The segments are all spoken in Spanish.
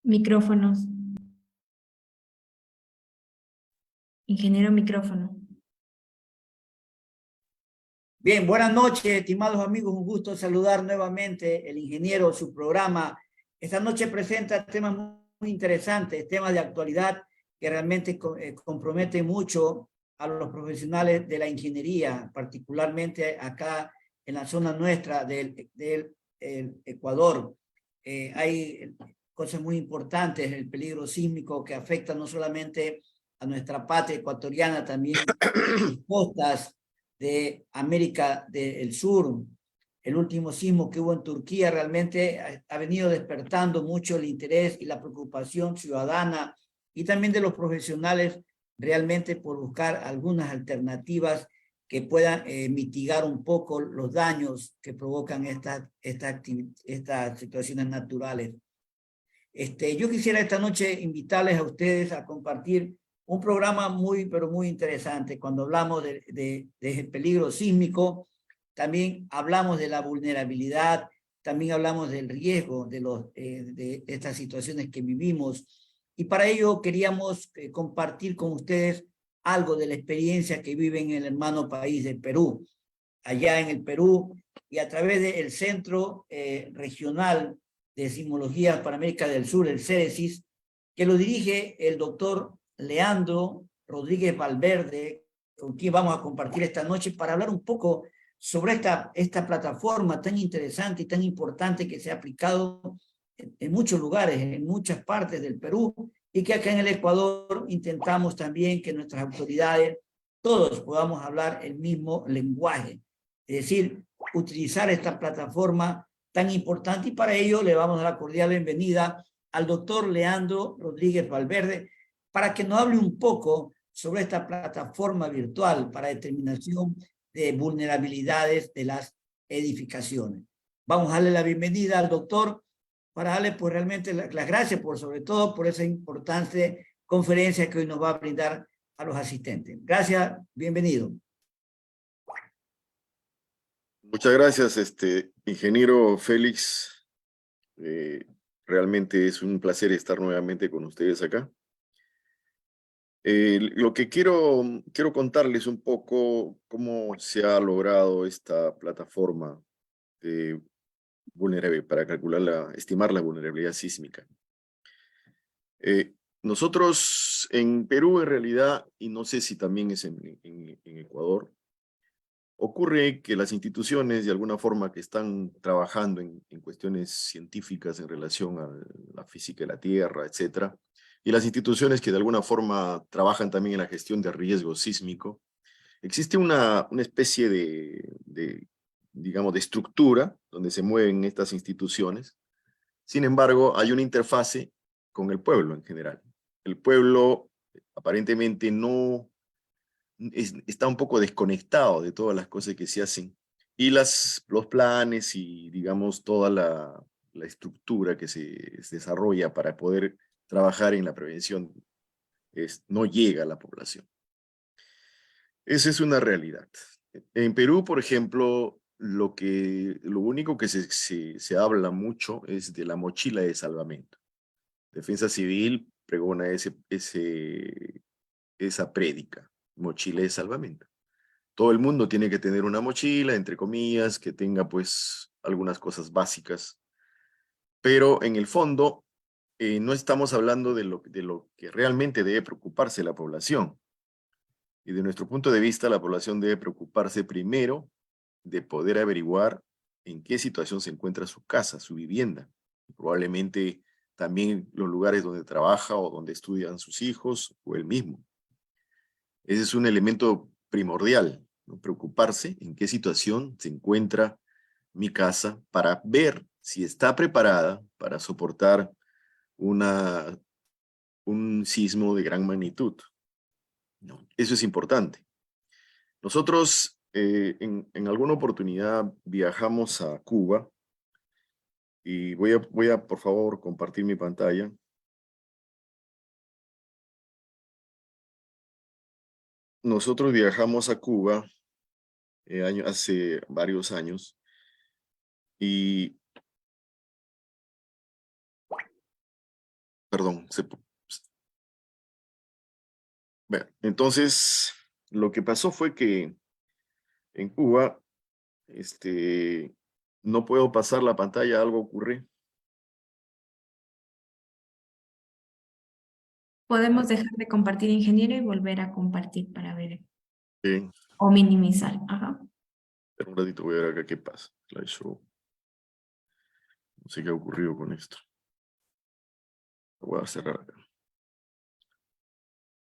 Micrófonos. Ingeniero micrófono. Bien, buenas noches, estimados amigos. Un gusto saludar nuevamente el ingeniero, su programa. Esta noche presenta temas muy interesantes, temas de actualidad que realmente comprometen mucho a los profesionales de la ingeniería, particularmente acá en la zona nuestra del Ecuador. Hay cosas muy importantes, el peligro sísmico que afecta no solamente a nuestra patria ecuatoriana, también costas de América del Sur. El último sismo que hubo en Turquía realmente ha venido despertando mucho el interés y la preocupación ciudadana y también de los profesionales realmente por buscar algunas alternativas que puedan mitigar un poco los daños que provocan estas situaciones naturales. Yo quisiera esta noche invitarles a ustedes a compartir un programa muy, pero muy interesante. Cuando hablamos de peligro sísmico, también hablamos de la vulnerabilidad, también hablamos del riesgo de estas situaciones que vivimos. Y para ello queríamos compartir con ustedes algo de la experiencia que viven en el hermano país de Perú. Allá en el Perú y a través del Centro Regional de Sismología para América del Sur, el CEDESIS, que lo dirige el doctor Leandro Rodríguez Valverde, con quien vamos a compartir esta noche para hablar un poco sobre esta plataforma tan interesante y tan importante que se ha aplicado en muchos lugares, en muchas partes del Perú, y que acá en el Ecuador intentamos también que nuestras autoridades, todos podamos hablar el mismo lenguaje. Es decir, utilizar esta plataforma tan importante, y para ello le vamos a dar la cordial bienvenida al doctor Leandro Rodríguez Valverde para que nos hable un poco sobre esta plataforma virtual para determinación de vulnerabilidades de las edificaciones. Vamos a darle la bienvenida al doctor para darle pues realmente las gracias sobre todo por esa importante conferencia que hoy nos va a brindar a los asistentes. Gracias, bienvenido. Muchas gracias, ingeniero Félix. Realmente es un placer estar nuevamente con ustedes acá. Lo que quiero contarles un poco cómo se ha logrado esta plataforma de para estimar la vulnerabilidad sísmica. Nosotros en Perú, en realidad, y no sé si también es en Ecuador, ocurre que las instituciones, de alguna forma, que están trabajando en cuestiones científicas en relación a la física de la Tierra, etcétera, y las instituciones que de alguna forma trabajan también en la gestión de riesgo sísmico, existe una especie digamos, de estructura donde se mueven estas instituciones. Sin embargo, hay una interfase con el pueblo en general. El pueblo aparentemente no está un poco desconectado de todas las cosas que se hacen y los planes y, digamos, toda la estructura que se desarrolla para poder trabajar en la prevención no llega a la población. Esa es una realidad. En Perú, por ejemplo, lo único que se habla mucho es de la mochila de salvamento. Defensa Civil pregona esa prédica, mochila de salvamento. Todo el mundo tiene que tener una mochila, entre comillas, que tenga pues algunas cosas básicas, pero en el fondo no estamos hablando de lo que realmente debe preocuparse la población. Y de nuestro punto de vista, la población debe preocuparse primero de poder averiguar en qué situación se encuentra su casa, su vivienda, probablemente también los lugares donde trabaja o donde estudian sus hijos o él mismo. Ese es un elemento primordial, ¿no? Preocuparse en qué situación se encuentra mi casa para ver si está preparada para soportar un sismo de gran magnitud, ¿no? Eso es importante. Nosotros en alguna oportunidad viajamos a Cuba y voy a por favor compartir mi pantalla. Nosotros viajamos a Cuba hace varios años y perdón, bueno, entonces, lo que pasó fue que en Cuba, no puedo pasar la pantalla, algo ocurre. Podemos dejar de compartir, ingeniero, y volver a compartir para ver Bien, o minimizar. Ajá. pero un ratito voy a ver acá qué pasa. Slideshow. No sé qué ha ocurrido con esto. Lo voy a cerrar acá.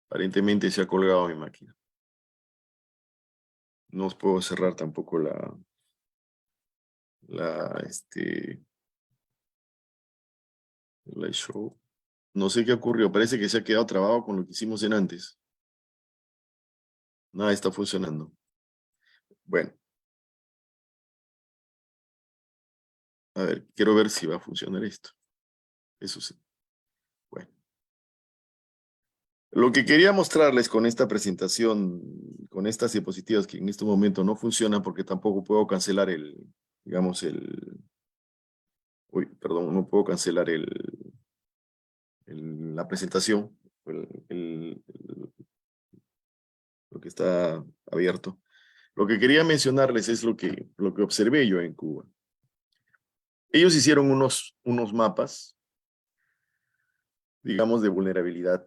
Aparentemente se ha colgado mi máquina. No os puedo cerrar tampoco slideshow. No sé qué ocurrió. Parece que se ha quedado trabado con lo que hicimos en antes. Nada está funcionando. Bueno. A ver, quiero ver si va a funcionar esto. Eso sí. Bueno. Lo que quería mostrarles con esta presentación, con estas diapositivas que en este momento no funcionan porque tampoco puedo cancelar uy, perdón, no puedo cancelar la presentación, lo que está abierto. Lo que quería mencionarles es lo que observé yo en Cuba. Ellos hicieron unos mapas, digamos, de vulnerabilidad.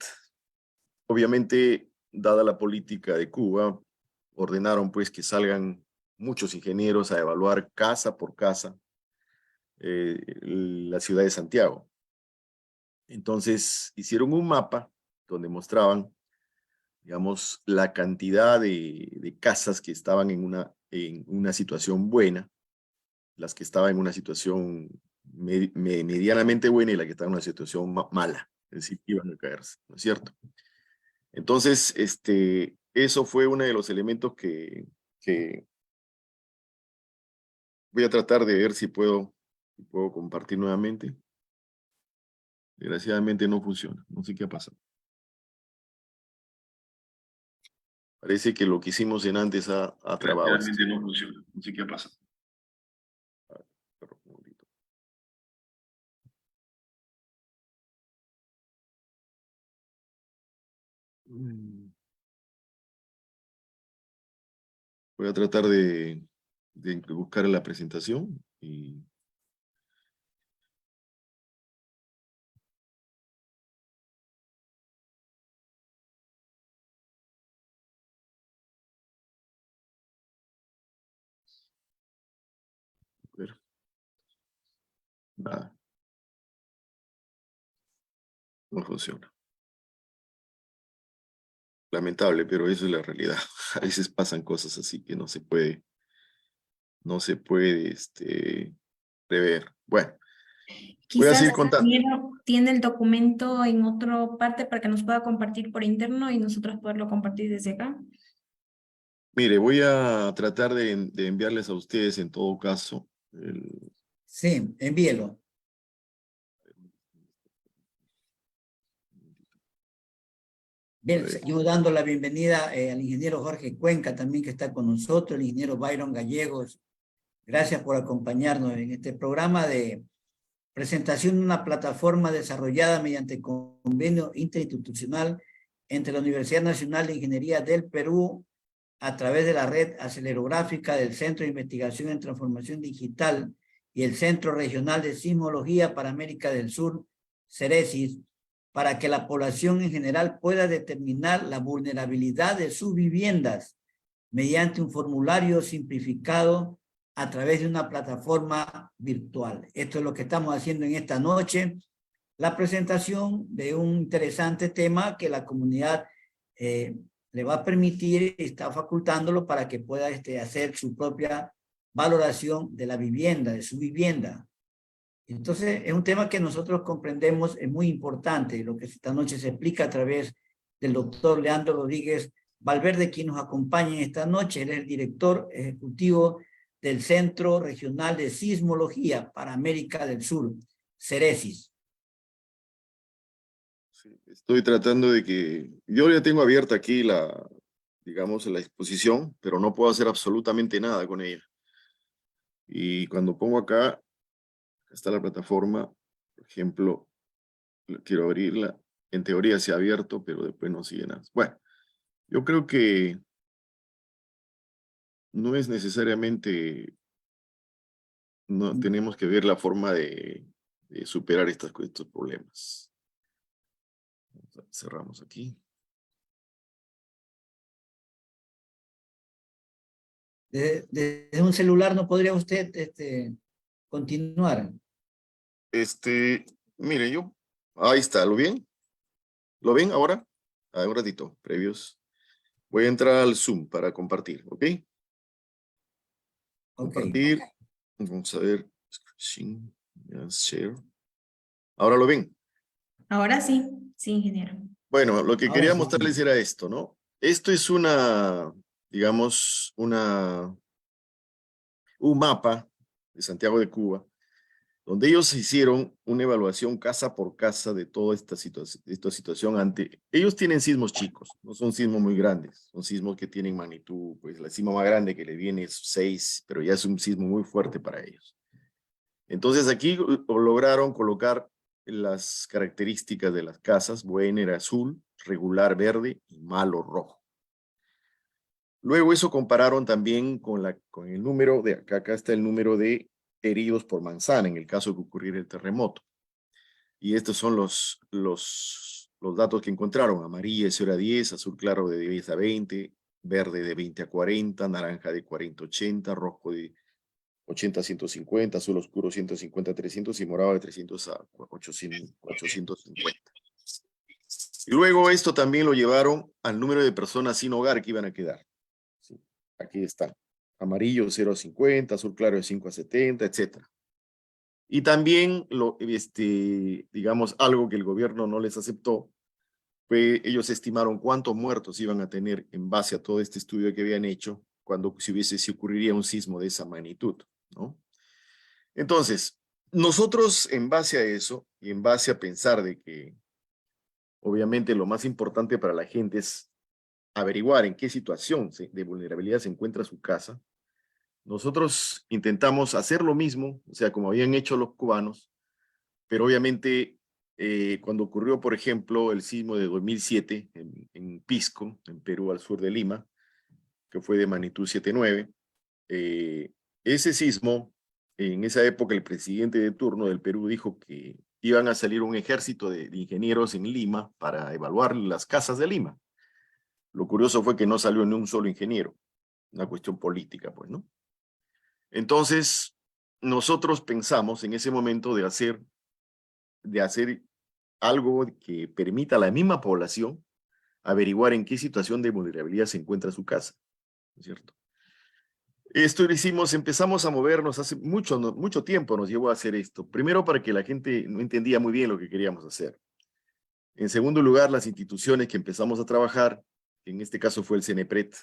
Obviamente, dada la política de Cuba, ordenaron pues que salgan muchos ingenieros a evaluar casa por casa la ciudad de Santiago. Entonces, hicieron un mapa donde mostraban, digamos, la cantidad de casas que estaban en una situación buena, las que estaban en una situación medianamente buena y la que estaban en una situación mala, es decir, iban a caerse, ¿no es cierto? Entonces, eso fue uno de los elementos que voy a tratar de ver si puedo compartir nuevamente. Desgraciadamente no funciona, no sé qué ha pasado. Parece que lo que hicimos en antes ha trabado esto. Realmente no funciona. No sé qué pasa. Perdón, un momentito. Voy a tratar de buscar la presentación y ver. Nada, no funciona. Lamentable, pero eso es la realidad. A veces pasan cosas así que no se puede prever. Bueno, voy a Quizás, seguir contando. ingeniero, tiene el documento en otra parte para que nos pueda compartir por interno y nosotros poderlo compartir desde acá. Mire, voy a tratar de enviarles a ustedes en todo caso. Sí, envíelo. Bien, seguimos dando la bienvenida al ingeniero Jorge Cuenca también que está con nosotros, el ingeniero Byron Gallegos. Gracias por acompañarnos en este programa de presentación de una plataforma desarrollada mediante convenio interinstitucional entre la Universidad Nacional de Ingeniería del Perú a través de la red acelerográfica del Centro de Investigación en Transformación Digital y el Centro Regional de Sismología para América del Sur, CERESIS, para que la población en general pueda determinar la vulnerabilidad de sus viviendas mediante un formulario simplificado a través de una plataforma virtual. Esto es lo que estamos haciendo en esta noche, la presentación de un interesante tema que la comunidad le va a permitir, está facultándolo para que pueda hacer su propia valoración de la vivienda, de su vivienda. Entonces, es un tema que nosotros comprendemos, es muy importante, lo que esta noche se explica a través del doctor Leandro Rodríguez Valverde, quien nos acompaña en esta noche. Él es el director ejecutivo del Centro Regional de Sismología para América del Sur, CERESIS. Sí, estoy tratando de que... Yo ya tengo abierta aquí digamos, la exposición, pero no puedo hacer absolutamente nada con ella. Y cuando pongo acá está la plataforma, por ejemplo, quiero abrirla. En teoría se ha abierto, pero después no sigue nada. Bueno, yo creo que no es necesariamente, no tenemos que ver la forma de superar estos problemas. Cerramos aquí. Desde un celular no podría usted continuar. Mire, ahí está, ¿lo ven? ¿Lo ven ahora? Un ratito, previos. Voy a entrar al Zoom para compartir, ¿ok? Ok. Compartir. Vamos a ver. Share. ¿Ahora lo ven? Ahora sí, sí, ingeniero. Bueno, lo que Ahora quería sí. mostrarles era esto, ¿no? Esto es digamos, un mapa de Santiago de Cuba, donde ellos hicieron una evaluación casa por casa de toda esta situación ellos tienen sismos chicos, no son sismos muy grandes, son sismos que tienen magnitud, pues la sismo más grande que le viene es 6, pero ya es un sismo muy fuerte para ellos. Entonces aquí lograron colocar las características de las casas. Buena era azul, regular verde y malo rojo. Luego eso compararon también con el número de, acá está el número de heridos por manzana en el caso de que ocurriera el terremoto. Y estos son los datos que encontraron. Amarilla de 0 a 10, azul claro de 10 a 20, verde de 20 a 40, naranja de 40 a 80, rojo de 80 a 150, azul oscuro 150 a 300 y morado de 300 a 850. Y luego esto también lo llevaron al número de personas sin hogar que iban a quedar. Sí, aquí están. Amarillo 0 a 50, azul claro de 5 a 70, etc. Y también, digamos, algo que el gobierno no les aceptó, fue ellos estimaron cuántos muertos iban a tener en base a todo este estudio que habían hecho si ocurriría un sismo de esa magnitud, ¿no? Entonces, nosotros en base a eso y en base a pensar de que obviamente lo más importante para la gente es averiguar en qué situación de vulnerabilidad se encuentra su casa, nosotros intentamos hacer lo mismo, o sea, como habían hecho los cubanos, pero obviamente cuando ocurrió, por ejemplo, el sismo de 2007 en Pisco, en Perú, al sur de Lima, que fue de magnitud 7.9, ese sismo, en esa época el presidente de turno del Perú dijo que iban a salir un ejército de ingenieros en Lima para evaluar las casas de Lima. Lo curioso fue que no salió ni un solo ingeniero, una cuestión política, pues, ¿no? Entonces, nosotros pensamos en ese momento de hacer algo que permita a la misma población averiguar en qué situación de vulnerabilidad se encuentra su casa, ¿no es cierto? Esto lo hicimos, empezamos a movernos hace mucho tiempo nos llevó a hacer esto. Primero para que la gente no entendía muy bien lo que queríamos hacer. En segundo lugar, las instituciones que empezamos a trabajar, en este caso fue el CENEPRED,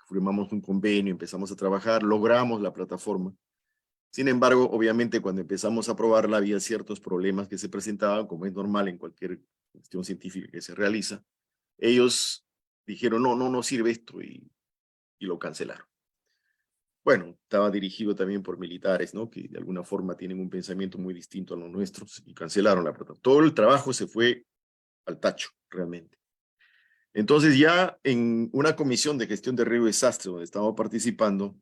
firmamos un convenio, empezamos a trabajar, logramos la plataforma. Sin embargo, obviamente cuando empezamos a probarla había ciertos problemas que se presentaban, como es normal en cualquier cuestión científica que se realiza. Ellos dijeron, no sirve esto y lo cancelaron. Bueno, estaba dirigido también por militares, ¿no? Que de alguna forma tienen un pensamiento muy distinto a los nuestros y cancelaron la plataforma. Todo el trabajo se fue al tacho, realmente. Entonces ya en una comisión de gestión de riesgo y desastre donde estamos participando,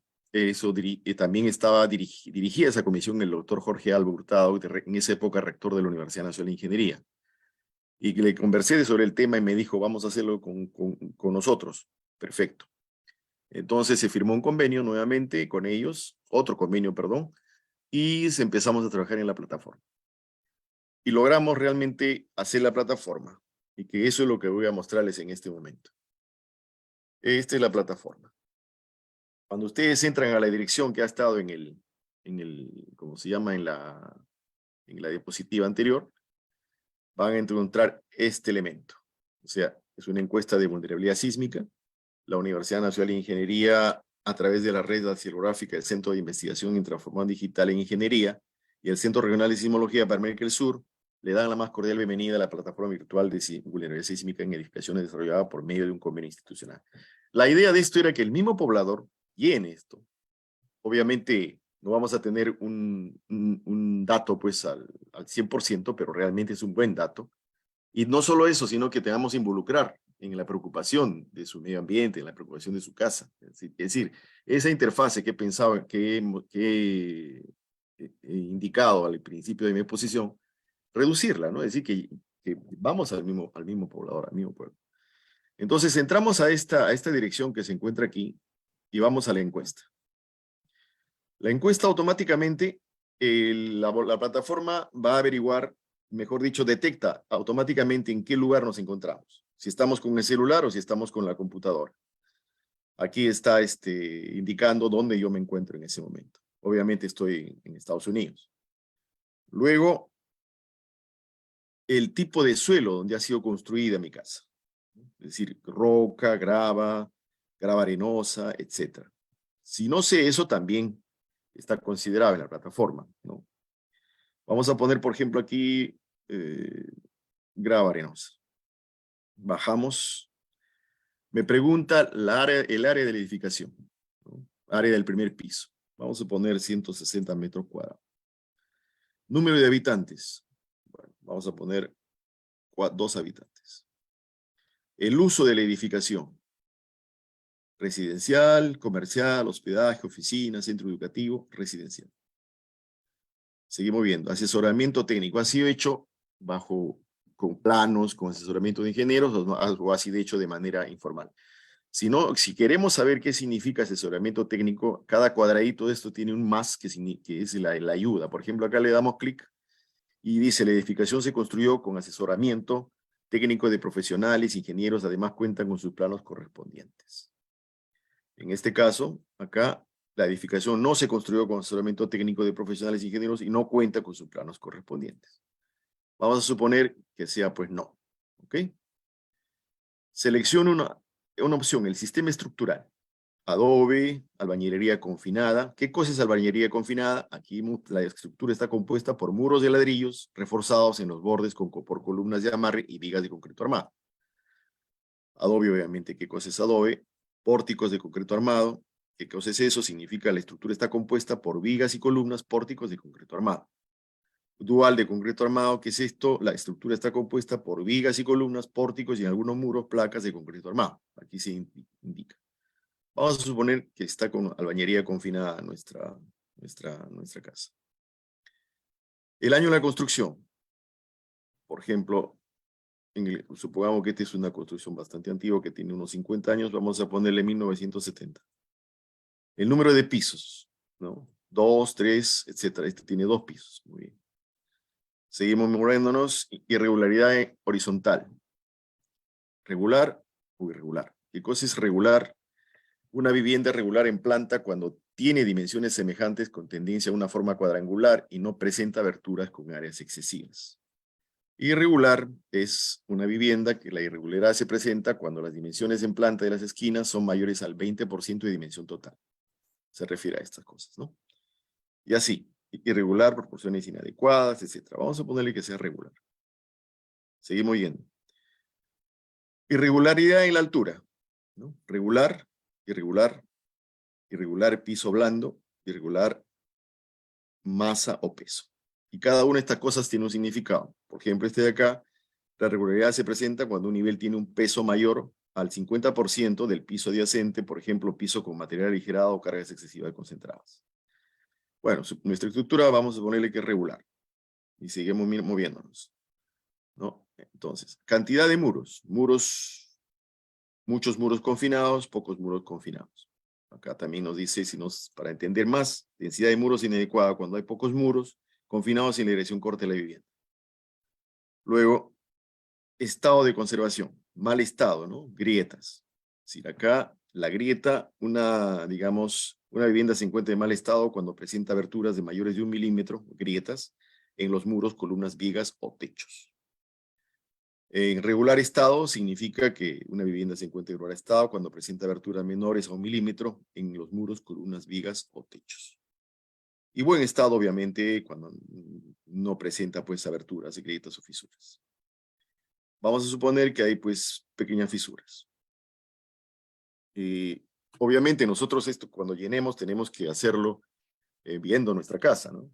también estaba dirigida esa comisión el doctor Jorge Alba Hurtado, en esa época rector de la Universidad Nacional de Ingeniería. Y le conversé sobre el tema y me dijo, vamos a hacerlo con nosotros. Perfecto. Entonces se firmó un convenio nuevamente con ellos, otro convenio, perdón, y empezamos a trabajar en la plataforma. Y logramos realmente hacer la plataforma, y que eso es lo que voy a mostrarles en este momento. Esta es la plataforma. Cuando ustedes entran a la dirección que ha estado ¿cómo se llama? En la diapositiva anterior, van a encontrar este elemento. O sea, es una encuesta de vulnerabilidad sísmica. La Universidad Nacional de Ingeniería, a través de la red datilográfica del Centro de Investigación y Transformación Digital en Ingeniería y el Centro Regional de Sismología para América del Sur, le dan la más cordial bienvenida a la plataforma virtual de vulnerabilidad sísmica en edificaciones desarrollada por medio de un convenio institucional. La idea de esto era que el mismo poblador llene esto. Obviamente, No vamos a tener un dato pues al 100%, pero realmente es un buen dato. Y no solo eso, sino que tengamos que involucrar en la preocupación de su medio ambiente, en la preocupación de su casa. Es decir, esa interfase que pensaba, que he indicado al principio de mi exposición, reducirla, ¿no? Es decir, que vamos al mismo poblador, al mismo pueblo. Entonces, entramos a esta dirección que se encuentra aquí y vamos a la encuesta. La encuesta automáticamente, la plataforma va a averiguar, mejor dicho, detecta automáticamente en qué lugar nos encontramos. Si estamos con el celular o si estamos con la computadora. Aquí está indicando dónde yo me encuentro en ese momento. Obviamente estoy en Estados Unidos. Luego, el tipo de suelo donde ha sido construida mi casa. Es decir, roca, grava arenosa, etc. Si no sé eso, también está considerado en la plataforma, ¿no? Vamos a poner, por ejemplo, aquí grava arenosa. Bajamos. Me pregunta el área de la edificación, ¿no? Área del primer piso. Vamos a poner 160 metros cuadrados. Número de habitantes. Bueno, vamos a poner 2 habitantes. El uso de la edificación. Residencial, comercial, hospedaje, oficina, centro educativo, residencial. Seguimos viendo. Asesoramiento técnico. Ha sido hecho con planos, con asesoramiento de ingenieros, o ha sido hecho de manera informal. Si queremos saber qué significa asesoramiento técnico, cada cuadradito de esto tiene un más que es la ayuda. Por ejemplo, acá le damos clic y dice, la edificación se construyó con asesoramiento técnico de profesionales, ingenieros, además cuentan con sus planos correspondientes. En este caso, acá, la edificación no se construyó con asesoramiento técnico de profesionales e ingenieros y no cuenta con sus planos correspondientes. Vamos a suponer que sea, pues, no. ¿Ok? Selecciona una opción, el sistema estructural. Adobe, albañilería confinada. ¿Qué cosa es albañilería confinada? Aquí la estructura está compuesta por muros de ladrillos reforzados en los bordes por columnas de amarre y vigas de concreto armado. Adobe, obviamente, ¿qué cosa es adobe? Pórticos de concreto armado. ¿Qué cosa es eso? Significa la estructura está compuesta por vigas y columnas, pórticos de concreto armado. Dual de concreto armado, ¿qué es esto? La estructura está compuesta por vigas y columnas, pórticos y en algunos muros, placas de concreto armado. Aquí se indica. Vamos a suponer que está con albañería confinada nuestra casa. El año de la construcción. Por ejemplo, supongamos que esta es una construcción bastante antigua que tiene unos 50 años, vamos a ponerle 1970. El número de pisos, ¿no? 2, 3, etcétera. Este tiene 2 pisos. Muy bien. Seguimos moviéndonos. Irregularidad horizontal. Regular o irregular. ¿Qué cosa es regular? Una vivienda regular en planta cuando tiene dimensiones semejantes con tendencia a una forma cuadrangular y no presenta aberturas con áreas excesivas. Irregular es una vivienda que la irregularidad se presenta cuando las dimensiones en planta de las esquinas son mayores al 20% de dimensión total. Se refiere a estas cosas, ¿no? Y así, irregular, proporciones inadecuadas, etc. Vamos a ponerle que sea regular. Seguimos yendo. Irregularidad en la altura, ¿no? Regular, irregular, irregular piso blando, irregular masa o peso. Y cada una de estas cosas tiene un significado. Por ejemplo, este de acá, la regularidad se presenta cuando un nivel tiene un peso mayor al 50% del piso adyacente, por ejemplo, piso con material aligerado o cargas excesivas concentradas. Bueno, nuestra estructura vamos a ponerle que es regular. Y seguimos moviéndonos, ¿no? Entonces, cantidad de muros. Muchos muros confinados, pocos muros confinados. Acá también nos dice, para entender más, densidad de muros inadecuada cuando hay pocos muros confinados en la dirección corta de la vivienda. Luego, estado de conservación, mal estado, ¿no? Grietas. Es decir, acá la grieta, digamos, una vivienda se encuentra en mal estado cuando presenta aberturas de mayores de 1 milímetro, grietas, en los muros, columnas, vigas o techos. En regular estado significa que una vivienda se encuentra en regular estado cuando presenta aberturas menores a 1 milímetro en los muros, columnas, vigas o techos. Y buen estado, obviamente, cuando no presenta pues aberturas, grietas o fisuras. Vamos a suponer que hay pues pequeñas fisuras. Obviamente nosotros esto cuando llenemos tenemos que hacerlo viendo nuestra casa, ¿no?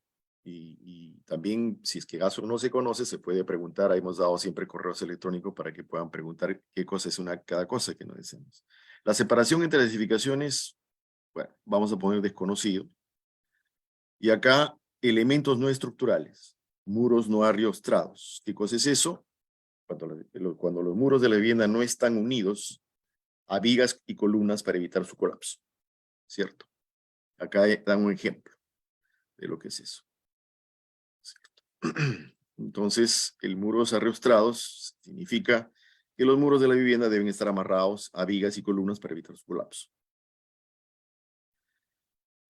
Y también, si es que caso no se conoce, se puede preguntar. Hemos dado siempre correos electrónicos para que puedan preguntar qué cosa es cada cosa que no deseamos. La separación entre las edificaciones, bueno, vamos a poner desconocido. Y acá, elementos no estructurales, muros no arriostrados. ¿Qué cosa es eso? Cuando los muros de la vivienda no están unidos a vigas y columnas para evitar su colapso, ¿cierto? Acá dan un ejemplo de lo que es eso. Entonces, el muros arriostrados significa que los muros de la vivienda deben estar amarrados a vigas y columnas para evitar su colapso.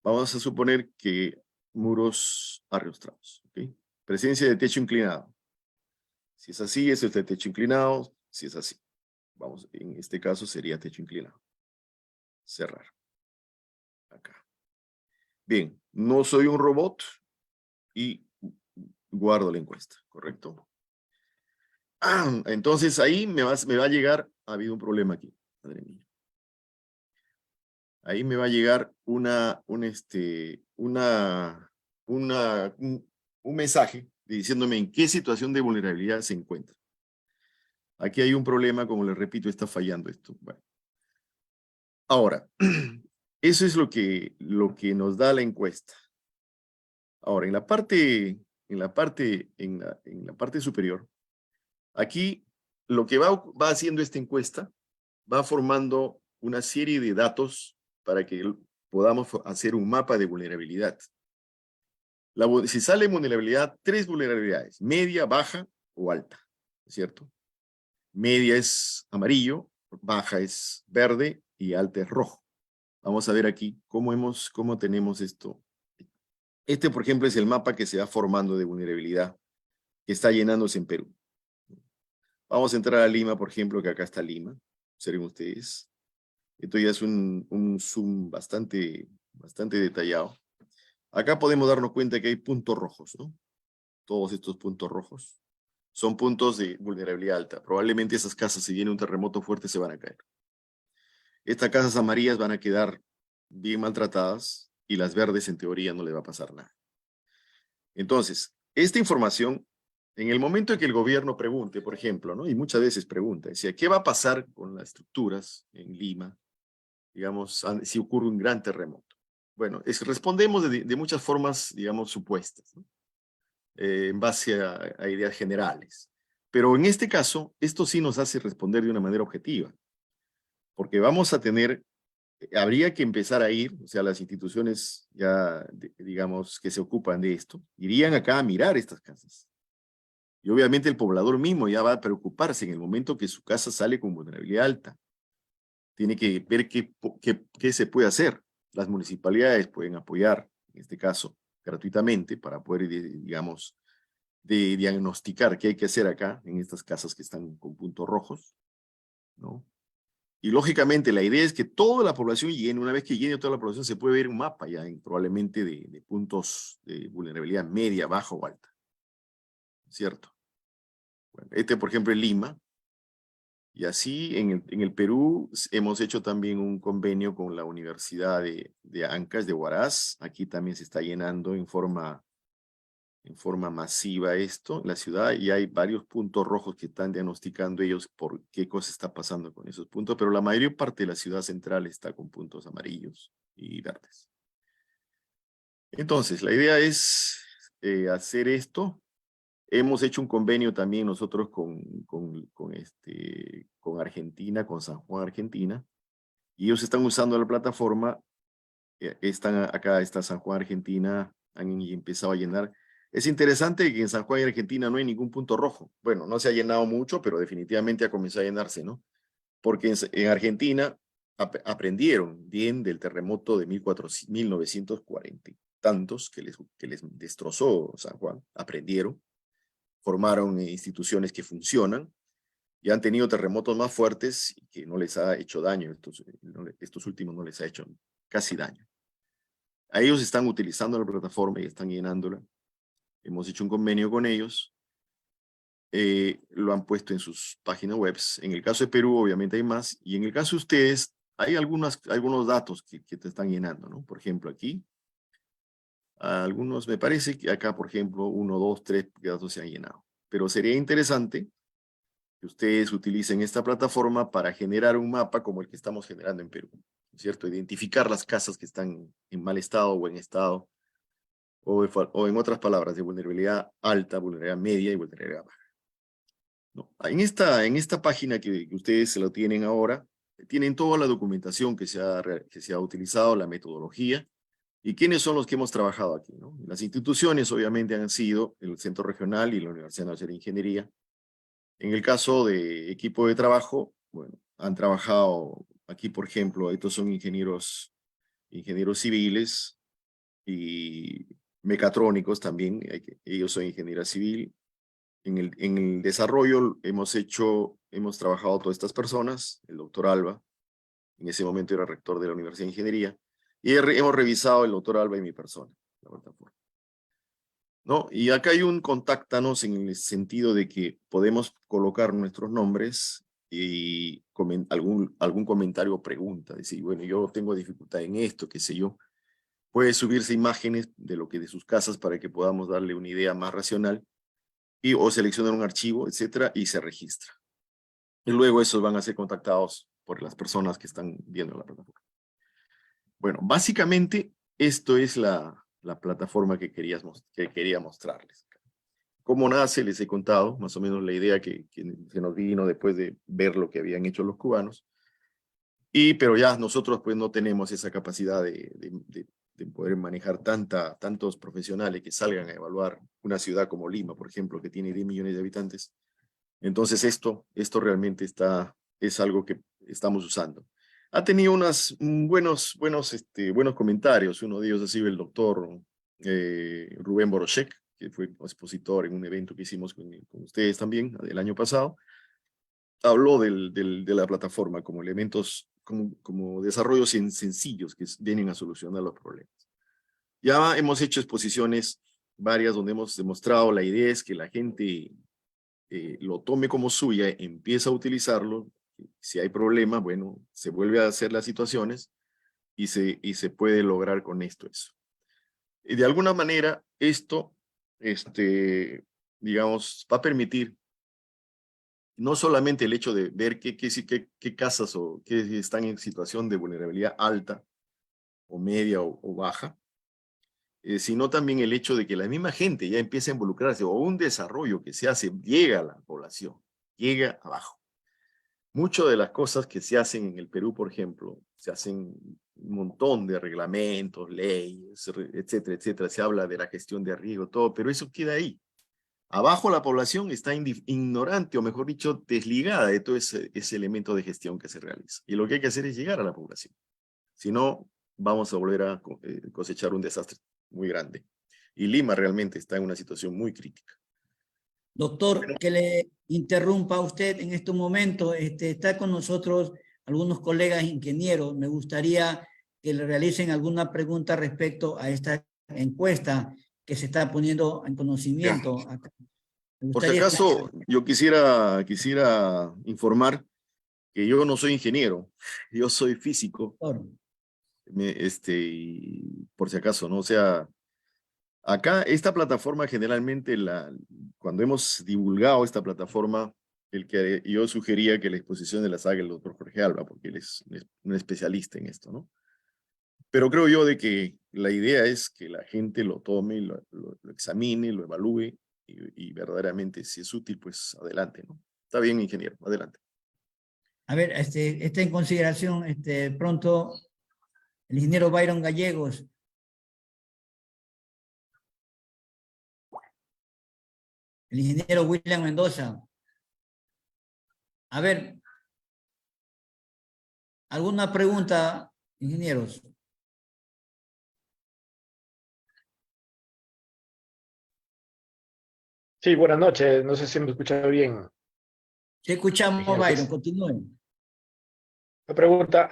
Vamos a suponer que muros arriostrados, ¿ok? Presencia de techo inclinado. Si es así, eso es de techo inclinado. Si es así, vamos, en este caso sería techo inclinado. Cerrar. Acá. Bien, no soy un robot y guardo la encuesta, ¿correcto? Entonces ahí me va a llegar, ha habido un problema aquí, madre mía. Ahí me va a llegar un mensaje diciéndome en qué situación de vulnerabilidad se encuentra. Aquí hay un problema, como les repito, está fallando esto. Bueno. Ahora, eso es lo que nos da la encuesta. Ahora, en la parte superior, aquí lo que va haciendo esta encuesta, va formando una serie de datos para que podamos hacer un mapa de vulnerabilidad. Si sale vulnerabilidad, 3 vulnerabilidades, media, baja o alta, ¿cierto? Media es amarillo, baja es verde y alta es rojo. Vamos a ver aquí cómo tenemos esto. Este, por ejemplo, es el mapa que se va formando de vulnerabilidad, que está llenándose en Perú. Vamos a entrar a Lima, por ejemplo, que acá está Lima. Observen ustedes. Esto ya es un zoom bastante detallado. Acá podemos darnos cuenta que hay puntos rojos, ¿no? Todos estos puntos rojos son puntos de vulnerabilidad alta. Probablemente esas casas, si viene un terremoto fuerte, se van a caer. Estas casas amarillas van a quedar bien maltratadas y las verdes, en teoría, no les va a pasar nada. Entonces, esta información, en el momento en que el gobierno pregunte, por ejemplo, ¿no? Y muchas veces pregunta, decía, ¿qué va a pasar con las estructuras en Lima? Digamos, si ocurre un gran terremoto. Bueno, respondemos de muchas formas, digamos, supuestas, ¿no? En base a ideas generales. Pero en este caso, esto sí nos hace responder de una manera objetiva, porque vamos a tener, habría que empezar a ir, o sea, las instituciones ya, digamos, que se ocupan de esto, irían acá a mirar estas casas. Y obviamente el poblador mismo ya va a preocuparse en el momento que su casa sale con vulnerabilidad alta. Tiene que ver qué se puede hacer. Las municipalidades pueden apoyar, en este caso, gratuitamente para poder, digamos, diagnosticar qué hay que hacer acá en estas casas que están con puntos rojos, ¿no? Y lógicamente la idea es que toda la población llene, una vez que llene toda la población se puede ver un mapa ya probablemente de puntos de vulnerabilidad media, baja o alta, ¿cierto? Bueno, por ejemplo, en Lima. Y así en el Perú hemos hecho también un convenio con la Universidad de Ancash de Huaraz. Aquí también se está llenando en forma masiva esto en la ciudad y hay varios puntos rojos que están diagnosticando ellos por qué cosa está pasando con esos puntos, pero la mayor parte de la ciudad central está con puntos amarillos y verdes. Entonces, la idea es hacer esto. Hemos hecho un convenio también nosotros con Argentina, con San Juan, Argentina, y ellos están usando la plataforma, acá está San Juan, Argentina, han empezado a llenar. Es interesante que en San Juan y Argentina no hay ningún punto rojo. Bueno, no se ha llenado mucho, pero definitivamente ha comenzado a llenarse, ¿no? Porque en Argentina aprendieron bien del terremoto de 1940 y tantos que les destrozó San Juan, aprendieron. Formaron instituciones que funcionan y han tenido terremotos más fuertes y que no les ha hecho daño. Estos últimos no les ha hecho casi daño. A ellos están utilizando la plataforma y están llenándola. Hemos hecho un convenio con ellos. Lo han puesto en sus páginas web. En el caso de Perú, obviamente hay más. Y en el caso de ustedes, hay algunos datos que te están llenando, ¿no? Por ejemplo, aquí Algunos, me parece que acá, por ejemplo, 1, 2, 3 datos se han llenado. Pero sería interesante que ustedes utilicen esta plataforma para generar un mapa como el que estamos generando en Perú, ¿cierto? Identificar las casas que están en mal estado o buen estado, o en otras palabras, de vulnerabilidad alta, vulnerabilidad media y vulnerabilidad baja. ¿No? En esta página que ustedes se lo tienen ahora, tienen toda la documentación que se ha utilizado, la metodología, y quiénes son los que hemos trabajado aquí, ¿no? Las instituciones obviamente han sido el Centro Regional y la Universidad Nacional de Ingeniería. En el caso de equipo de trabajo, bueno, han trabajado aquí, por ejemplo, estos son ingenieros civiles y mecatrónicos también, ellos son ingeniería civil. En el desarrollo hemos trabajado todas estas personas, el doctor Alba, en ese momento era rector de la Universidad de Ingeniería, y hemos revisado el doctor Alba y mi persona, la plataforma. ¿No? Y acá hay un contáctanos en el sentido de que podemos colocar nuestros nombres y algún comentario o pregunta, decir, bueno, yo tengo dificultad en esto, qué sé yo. Puede subirse imágenes de sus casas para que podamos darle una idea más racional o seleccionar un archivo, etcétera, y se registra. Y luego esos van a ser contactados por las personas que están viendo la plataforma. Bueno, básicamente esto es la plataforma que quería mostrarles. ¿Cómo nace? Les he contado más o menos la idea que se nos vino después de ver lo que habían hecho los cubanos. Pero ya nosotros pues no tenemos esa capacidad de poder manejar tantos profesionales que salgan a evaluar una ciudad como Lima, por ejemplo, que tiene 10 millones de habitantes. Entonces esto realmente es algo que estamos usando. Ha tenido unos buenos comentarios. Uno de ellos ha sido el doctor Rubén Boroshek, que fue expositor en un evento que hicimos con ustedes también el año pasado. Habló de la plataforma como elementos, como desarrollos sencillos que vienen a solucionar los problemas. Ya hemos hecho exposiciones varias donde hemos demostrado la idea es que la gente lo tome como suya, empieza a utilizarlo. Si hay problema, bueno, se vuelve a hacer las situaciones y se puede lograr con esto eso. Y de alguna manera, esto, digamos, va a permitir no solamente el hecho de ver qué casas o qué están en situación de vulnerabilidad alta o media o baja, sino también el hecho de que la misma gente ya empieza a involucrarse o un desarrollo que se hace llega a la población, llega abajo. Muchas de las cosas que se hacen en el Perú, por ejemplo, se hacen un montón de reglamentos, leyes, etcétera, etcétera. Se habla de la gestión de riesgo, todo, pero eso queda ahí. Abajo la población está ignorante, o mejor dicho, desligada de todo ese elemento de gestión que se realiza. Y lo que hay que hacer es llegar a la población. Si no, vamos a volver a cosechar un desastre muy grande. Y Lima realmente está en una situación muy crítica. Doctor, que le interrumpa a usted en este momento. Está con nosotros algunos colegas ingenieros. Me gustaría que le realicen alguna pregunta respecto a esta encuesta que se está poniendo en conocimiento. Acá. Por si acaso, yo quisiera informar que yo no soy ingeniero, yo soy físico. Por si acaso, ¿no? O sea, acá esta plataforma generalmente, cuando hemos divulgado esta plataforma, yo sugería que la exposición de las haga el doctor Jorge Alba, porque él es un especialista en esto, ¿no? Pero creo yo de que la idea es que la gente lo tome, lo examine, lo evalúe y verdaderamente si es útil, pues adelante, ¿no? Está bien, ingeniero, adelante. A ver, está en consideración pronto el ingeniero Byron Gallegos. El ingeniero William Mendoza. A ver, ¿alguna pregunta, ingenieros? Sí, buenas noches. No sé si me escucha bien. Sí, escuchamos, Byron, continúen. La pregunta,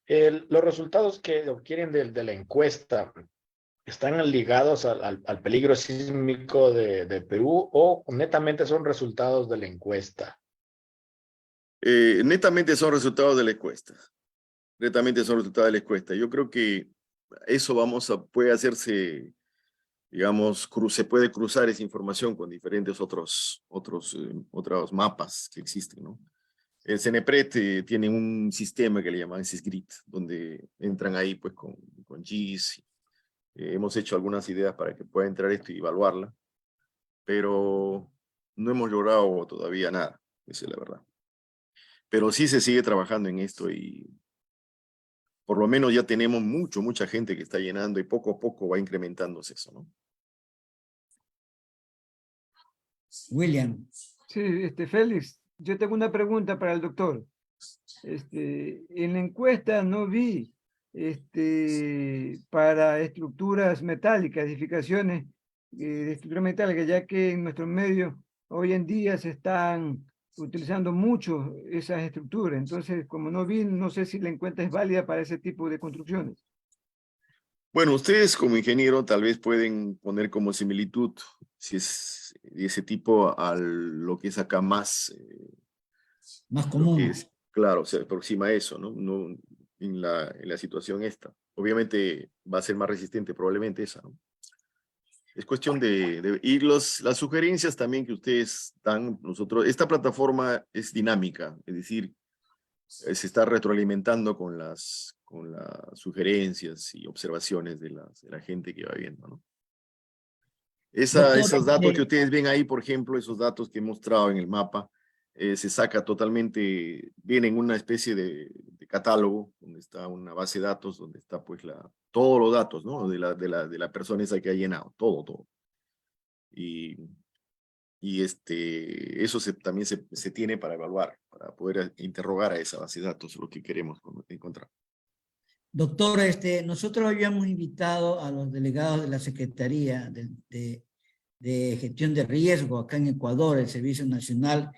los resultados que obtienen de la encuesta, ¿están ligados al peligro sísmico de Perú o netamente son resultados de la encuesta? Netamente son resultados de la encuesta. Netamente son resultados de la encuesta. Yo creo que eso puede hacerse, digamos, se puede cruzar esa información con diferentes otros mapas que existen, ¿no? El CENEPRED tiene un sistema que le llaman SysGrid, donde entran ahí pues con GIS. Hemos hecho algunas ideas para que pueda entrar esto y evaluarla, pero no hemos logrado todavía nada, esa es la verdad. Pero sí se sigue trabajando en esto y por lo menos ya tenemos mucha gente que está llenando y poco a poco va incrementándose eso, ¿no? William. Sí, Félix, yo tengo una pregunta para el doctor. En la encuesta no vi para estructuras metálicas, edificaciones de estructuras metálicas, ya que en nuestros medios hoy en día se están utilizando mucho esas estructuras. Entonces, como no vi, no sé si la encuesta es válida para ese tipo de construcciones. Bueno, ustedes como ingeniero tal vez pueden poner como similitud, si es de ese tipo, a lo que es acá más Más lo común. que es, claro, se aproxima a eso, ¿no? No en la situación esta. Obviamente va a ser más resistente probablemente esa, ¿no? Es cuestión y las sugerencias también que ustedes dan, esta plataforma es dinámica, es decir, se está retroalimentando con las sugerencias y observaciones de la gente que va viendo, ¿no? Doctor, Esos datos que ustedes ven ahí, por ejemplo, esos datos que he mostrado en el mapa, se saca totalmente, viene en una especie de catálogo, donde está una base de datos, donde está pues todos los datos, ¿no? De la persona esa que ha llenado, todo. Y eso también se tiene para evaluar, para poder interrogar a esa base de datos, lo que queremos encontrar. doctor, nosotros habíamos invitado a los delegados de la Secretaría de Gestión de Riesgo acá en Ecuador, el Servicio Nacional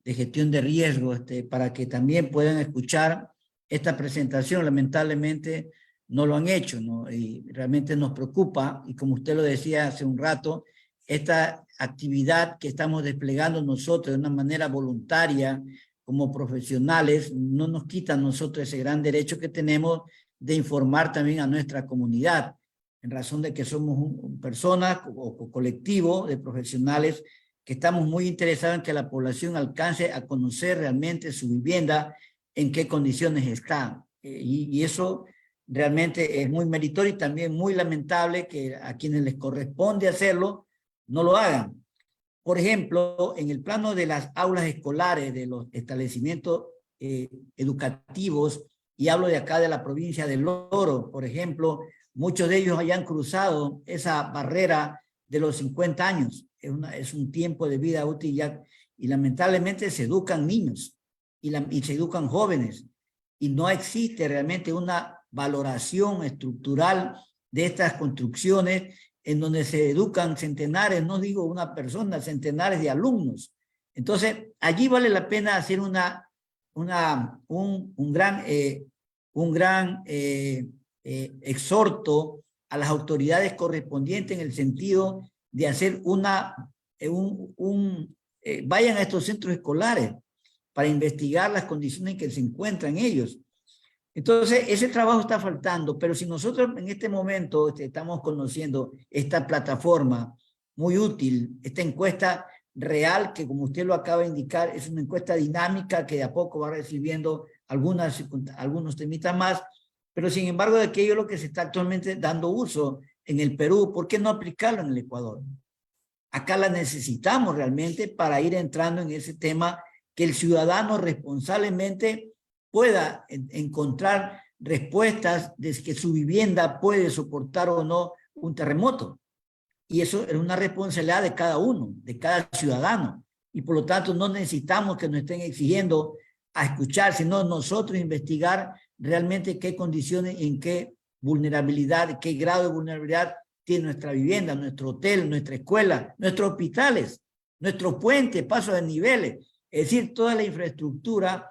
de Gestión de Riesgo, para que también puedan escuchar esta presentación. Lamentablemente no lo han hecho, ¿no? Y realmente nos preocupa, y como usted lo decía hace un rato, esta actividad que estamos desplegando nosotros de una manera voluntaria como profesionales no nos quita a nosotros ese gran derecho que tenemos de informar también a nuestra comunidad, en razón de que somos personas o colectivo de profesionales que estamos muy interesados en que la población alcance a conocer realmente su vivienda, en qué condiciones está. Y eso realmente es muy meritorio y también muy lamentable que a quienes les corresponde hacerlo no lo hagan. Por ejemplo, en el plano de las aulas escolares, de los establecimientos educativos, y hablo de acá de la provincia del Oro, por ejemplo, muchos de ellos hayan cruzado esa barrera de los 50 años. Es un tiempo de vida útil ya, y lamentablemente se educan niños y se educan jóvenes, y no existe realmente una valoración estructural de estas construcciones en donde se educan centenares, no digo una persona, centenares de alumnos. Entonces, allí vale la pena hacer un gran exhorto a las autoridades correspondientes en el sentido de hacer vayan a estos centros escolares para investigar las condiciones en que se encuentran ellos. Entonces, ese trabajo está faltando, pero si nosotros en este momento estamos conociendo esta plataforma muy útil, esta encuesta real, que como usted lo acaba de indicar, es una encuesta dinámica que de a poco va recibiendo algunos temitas más, pero sin embargo de aquello lo que se está actualmente dando uso en el Perú, ¿por qué no aplicarlo en el Ecuador? Acá la necesitamos realmente para ir entrando en ese tema, que el ciudadano responsablemente pueda encontrar respuestas de que su vivienda puede soportar o no un terremoto. Y eso es una responsabilidad de cada uno, de cada ciudadano. Y por lo tanto no necesitamos que nos estén exigiendo a escuchar, sino nosotros investigar realmente qué condiciones, en qué vulnerabilidad, qué grado de vulnerabilidad tiene nuestra vivienda, nuestro hotel, nuestra escuela, nuestros hospitales, nuestros puentes, pasos de niveles. Es decir, toda la infraestructura.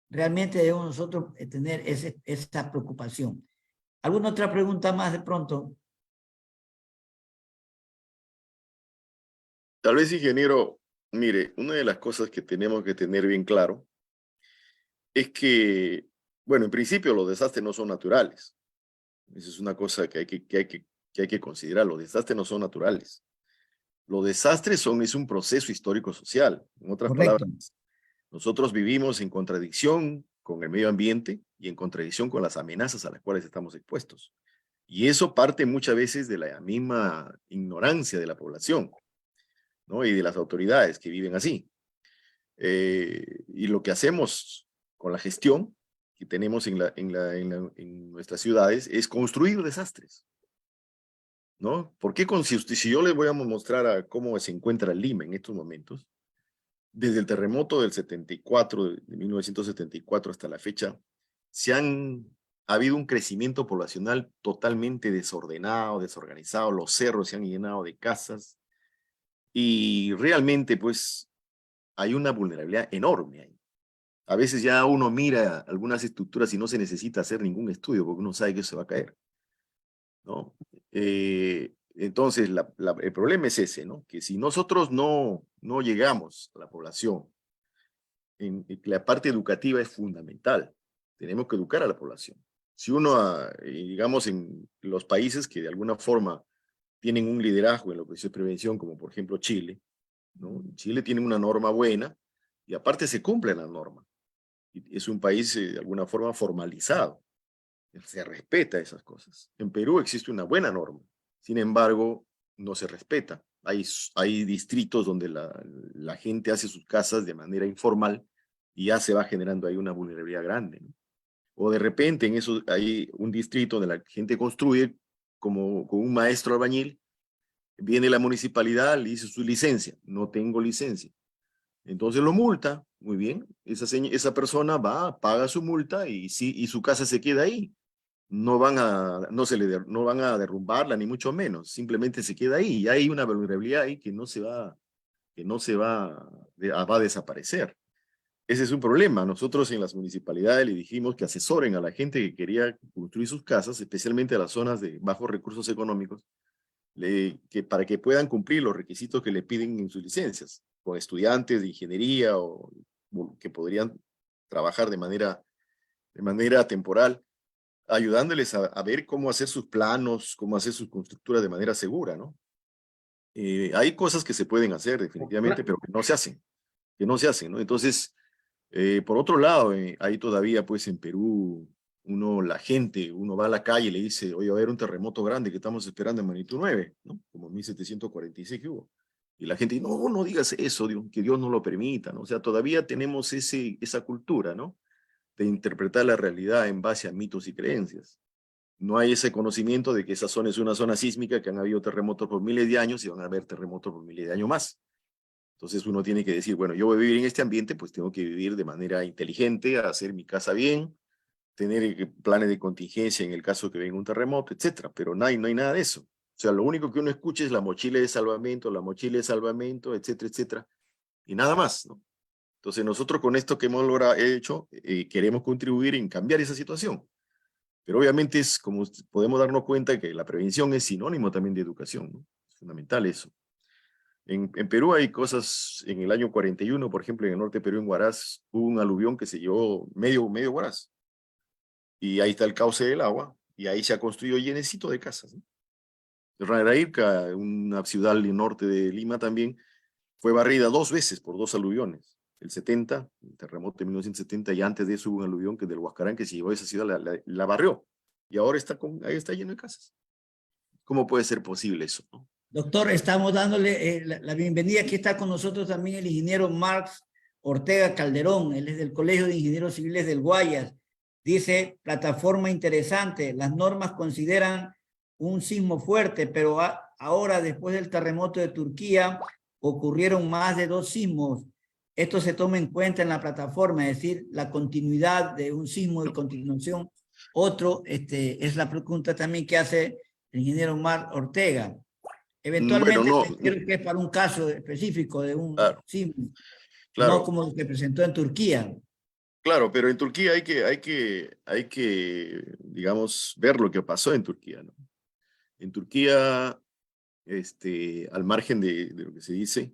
Realmente debemos nosotros tener esa preocupación. ¿Alguna otra pregunta más de pronto? Tal vez, ingeniero, mire, una de las cosas que tenemos que tener bien claro es que, bueno, en principio los desastres no son naturales. Esa es una cosa que hay que considerar. Los desastres no son naturales. Los desastres es un proceso histórico-social. En otras Correcto. palabras, nosotros vivimos en contradicción con el medio ambiente y en contradicción con las amenazas a las cuales estamos expuestos. Y eso parte muchas veces de la misma ignorancia de la población, ¿no? Y de las autoridades que viven así. Y lo que hacemos con la gestión que tenemos en nuestras ciudades es construir desastres, ¿no? ¿Por qué si yo les voy a mostrar a cómo se encuentra Lima en estos momentos, desde el terremoto del 74, de 1974 hasta la fecha, ha habido un crecimiento poblacional totalmente desordenado, desorganizado, los cerros se han llenado de casas y realmente pues hay una vulnerabilidad enorme ahí. A veces ya uno mira algunas estructuras y no se necesita hacer ningún estudio porque uno sabe que eso se va a caer, ¿no? Entonces, el problema es ese, ¿no? Que si nosotros no llegamos a la población, la parte educativa es fundamental. Tenemos que educar a la población. Si uno, digamos, en los países que de alguna forma tienen un liderazgo en lo que es prevención, como por ejemplo Chile, ¿no? Chile tiene una norma buena y aparte se cumple la norma. Es un país de alguna forma formalizado. Se respeta esas cosas. En Perú existe una buena norma. Sin embargo, no se respeta. Hay distritos donde la gente hace sus casas de manera informal y ya se va generando ahí una vulnerabilidad grande, ¿no? O de repente en eso hay un distrito donde la gente construye como con un maestro albañil, viene la municipalidad, le dice su licencia, no tengo licencia. Entonces lo multa, muy bien, esa persona va, paga su multa y su casa se queda ahí. No van a derrumbarla, ni mucho menos, simplemente se queda ahí. Y hay una vulnerabilidad ahí que no se va a desaparecer. Ese es un problema. Nosotros en las municipalidades le dijimos que asesoren a la gente que quería construir sus casas, especialmente a las zonas de bajos recursos económicos, para que puedan cumplir los requisitos que le piden en sus licencias, con estudiantes de ingeniería o que podrían trabajar de manera temporal, ayudándoles a ver cómo hacer sus planos, cómo hacer sus constructuras de manera segura, ¿no? Hay cosas que se pueden hacer definitivamente, pero que no se hacen, ¿no? Entonces, por otro lado, ahí todavía, pues en Perú, uno va a la calle y le dice, oye, va a haber un terremoto grande que estamos esperando en magnitud 9, ¿no? Como en 1746 que hubo. Y la gente, no, no digas eso, Dios, que Dios no lo permita, ¿no? O sea, todavía tenemos esa cultura, ¿no? De interpretar la realidad en base a mitos y creencias. No hay ese conocimiento de que esa zona es una zona sísmica, que han habido terremotos por miles de años y van a haber terremotos por miles de años más. Entonces uno tiene que decir, bueno, yo voy a vivir en este ambiente, pues tengo que vivir de manera inteligente, hacer mi casa bien, tener planes de contingencia en el caso que venga un terremoto, etcétera. Pero no hay nada de eso. O sea, lo único que uno escucha es la mochila de salvamento, etcétera, etcétera. Y nada más, ¿no? Entonces nosotros con esto que hemos hecho, queremos contribuir en cambiar esa situación. Pero obviamente es como podemos darnos cuenta que la prevención es sinónimo también de educación, ¿no? Es fundamental eso. En Perú hay cosas, en el año 41, por ejemplo, en el norte de Perú, en Huaraz, hubo un aluvión que se llevó medio Huaraz. Y ahí está el cauce del agua, y ahí se ha construido llenecito de casas, ¿no? Rairaíca, una ciudad al norte de Lima también, fue barrida 2 veces por 2 aluviones. El 70, el terremoto de 1970, y antes de eso hubo un aluvión que del Huascarán que se llevó a esa ciudad, la barrió. Y ahora ahí está lleno de casas. ¿Cómo puede ser posible eso, no? Doctor, estamos dándole la bienvenida. Aquí está con nosotros también el ingeniero Marx Ortega Calderón. Él es del Colegio de Ingenieros Civiles del Guayas. Dice, plataforma interesante. Las normas consideran un sismo fuerte, pero ahora, después del terremoto de Turquía, ocurrieron más de 2 sismos. Esto se toma en cuenta en la plataforma, es decir, la continuidad de un sismo y continuación. Otro, es la pregunta también que hace el ingeniero Marx Ortega. Bueno, Eventualmente, no, creo que es para un caso específico de un claro, sismo, no claro, como lo que presentó en Turquía. claro, pero en Turquía hay que, digamos, ver lo que pasó en Turquía, ¿no? En Turquía, al margen de lo que se dice,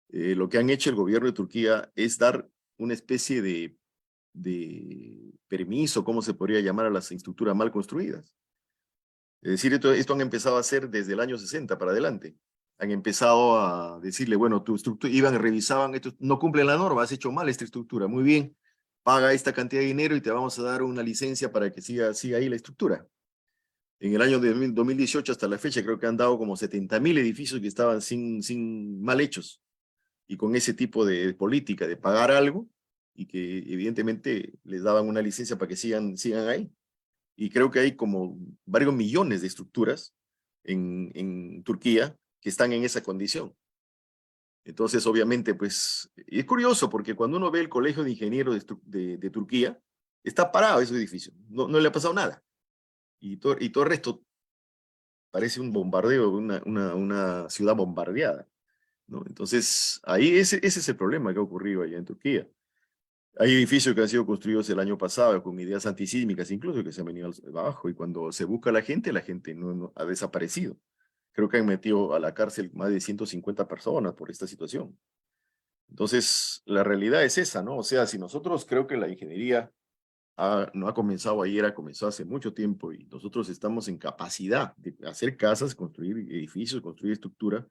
lo que han hecho el gobierno de Turquía es dar una especie de permiso, ¿cómo se podría llamar a las estructuras mal construidas? Es decir, esto han empezado a hacer desde el año 60 para adelante. Han empezado a decirle, bueno, tu estructura, iban y revisaban, esto no cumple la norma, has hecho mal esta estructura, muy bien, paga esta cantidad de dinero y te vamos a dar una licencia para que siga ahí la estructura. En el año de 2018 hasta la fecha creo que han dado como 70.000 edificios que estaban sin mal hechos. Y con ese tipo de política de pagar algo y que evidentemente les daban una licencia para que sigan ahí. Y creo que hay como varios millones de estructuras en Turquía que están en esa condición. Entonces, obviamente, pues, y es curioso porque cuando uno ve el Colegio de Ingenieros de Turquía, está parado ese edificio, no le ha pasado nada. Y todo el resto parece un bombardeo, una ciudad bombardeada, ¿no? Entonces, ahí ese es el problema que ha ocurrido allá en Turquía. Hay edificios que han sido construidos el año pasado con ideas antisísmicas, incluso que se han venido abajo, y cuando se busca a la gente no ha desaparecido. Creo que han metido a la cárcel más de 150 personas por esta situación. Entonces, la realidad es esa, ¿no? O sea, si nosotros creo que la ingeniería no ha comenzado ayer, ha comenzado hace mucho tiempo y nosotros estamos en capacidad de hacer casas, construir edificios, construir estructura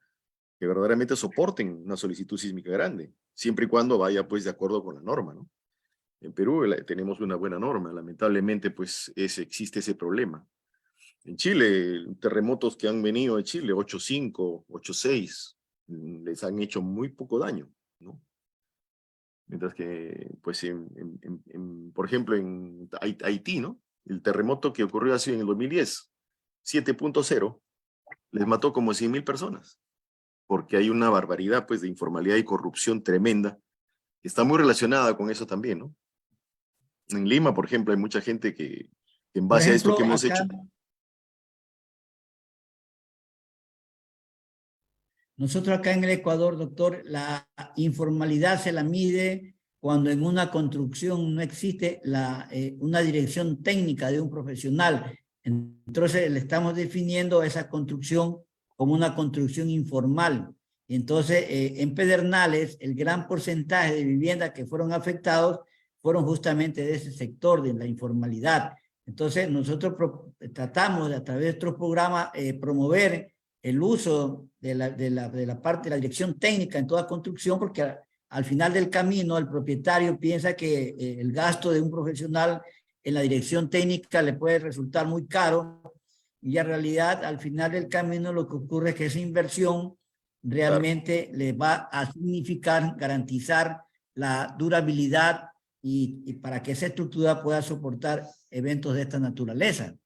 que verdaderamente soporten una solicitud sísmica grande, siempre y cuando vaya pues de acuerdo con la norma, ¿no? En Perú tenemos una buena norma, lamentablemente pues existe ese problema. En Chile, terremotos que han venido de Chile, 8.5, 8.6, les han hecho muy poco daño, ¿no? Mientras que, pues, por ejemplo, en Haití, ¿no? El terremoto que ocurrió así en el 2010, 7.0, les mató como 100.000 personas, porque hay una barbaridad, pues, de informalidad y corrupción tremenda, que está muy relacionada con eso también, ¿no? En Lima, por ejemplo, hay mucha gente que en Por base a esto ejemplo, que hemos hecho. nosotros acá en el Ecuador, doctor, la informalidad se la mide cuando en una construcción no existe una dirección técnica de un profesional. Entonces le estamos definiendo esa construcción como una construcción informal. Entonces, en Pedernales, el gran porcentaje de viviendas que fueron afectados fueron justamente de ese sector, de la informalidad. Entonces, nosotros tratamos de, a través de nuestros programas, promover el uso de la parte de la dirección técnica en toda construcción, porque al final del camino el propietario piensa que el gasto de un profesional en la dirección técnica le puede resultar muy caro, y en realidad al final del camino lo que ocurre es que esa inversión Claro. realmente le va a significar garantizar la durabilidad y para que esa estructura pueda soportar eventos de esta naturaleza.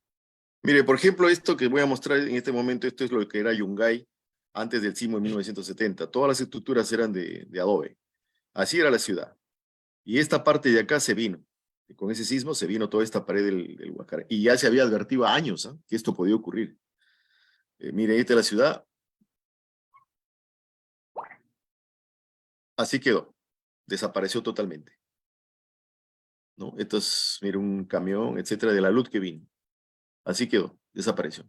Mire, por ejemplo, esto que voy a mostrar en este momento, esto es lo que era Yungay antes del sismo de 1970. Todas las estructuras eran de adobe. Así era la ciudad. Y esta parte de acá se vino. Y con ese sismo se vino toda esta pared del Huacara. Y ya se había advertido a años que esto podía ocurrir. Mire, esta es la ciudad. Así quedó. Desapareció totalmente, ¿no? Esto es, mire, un camión, etcétera, de la luz que vino. Así quedó. Desapareció.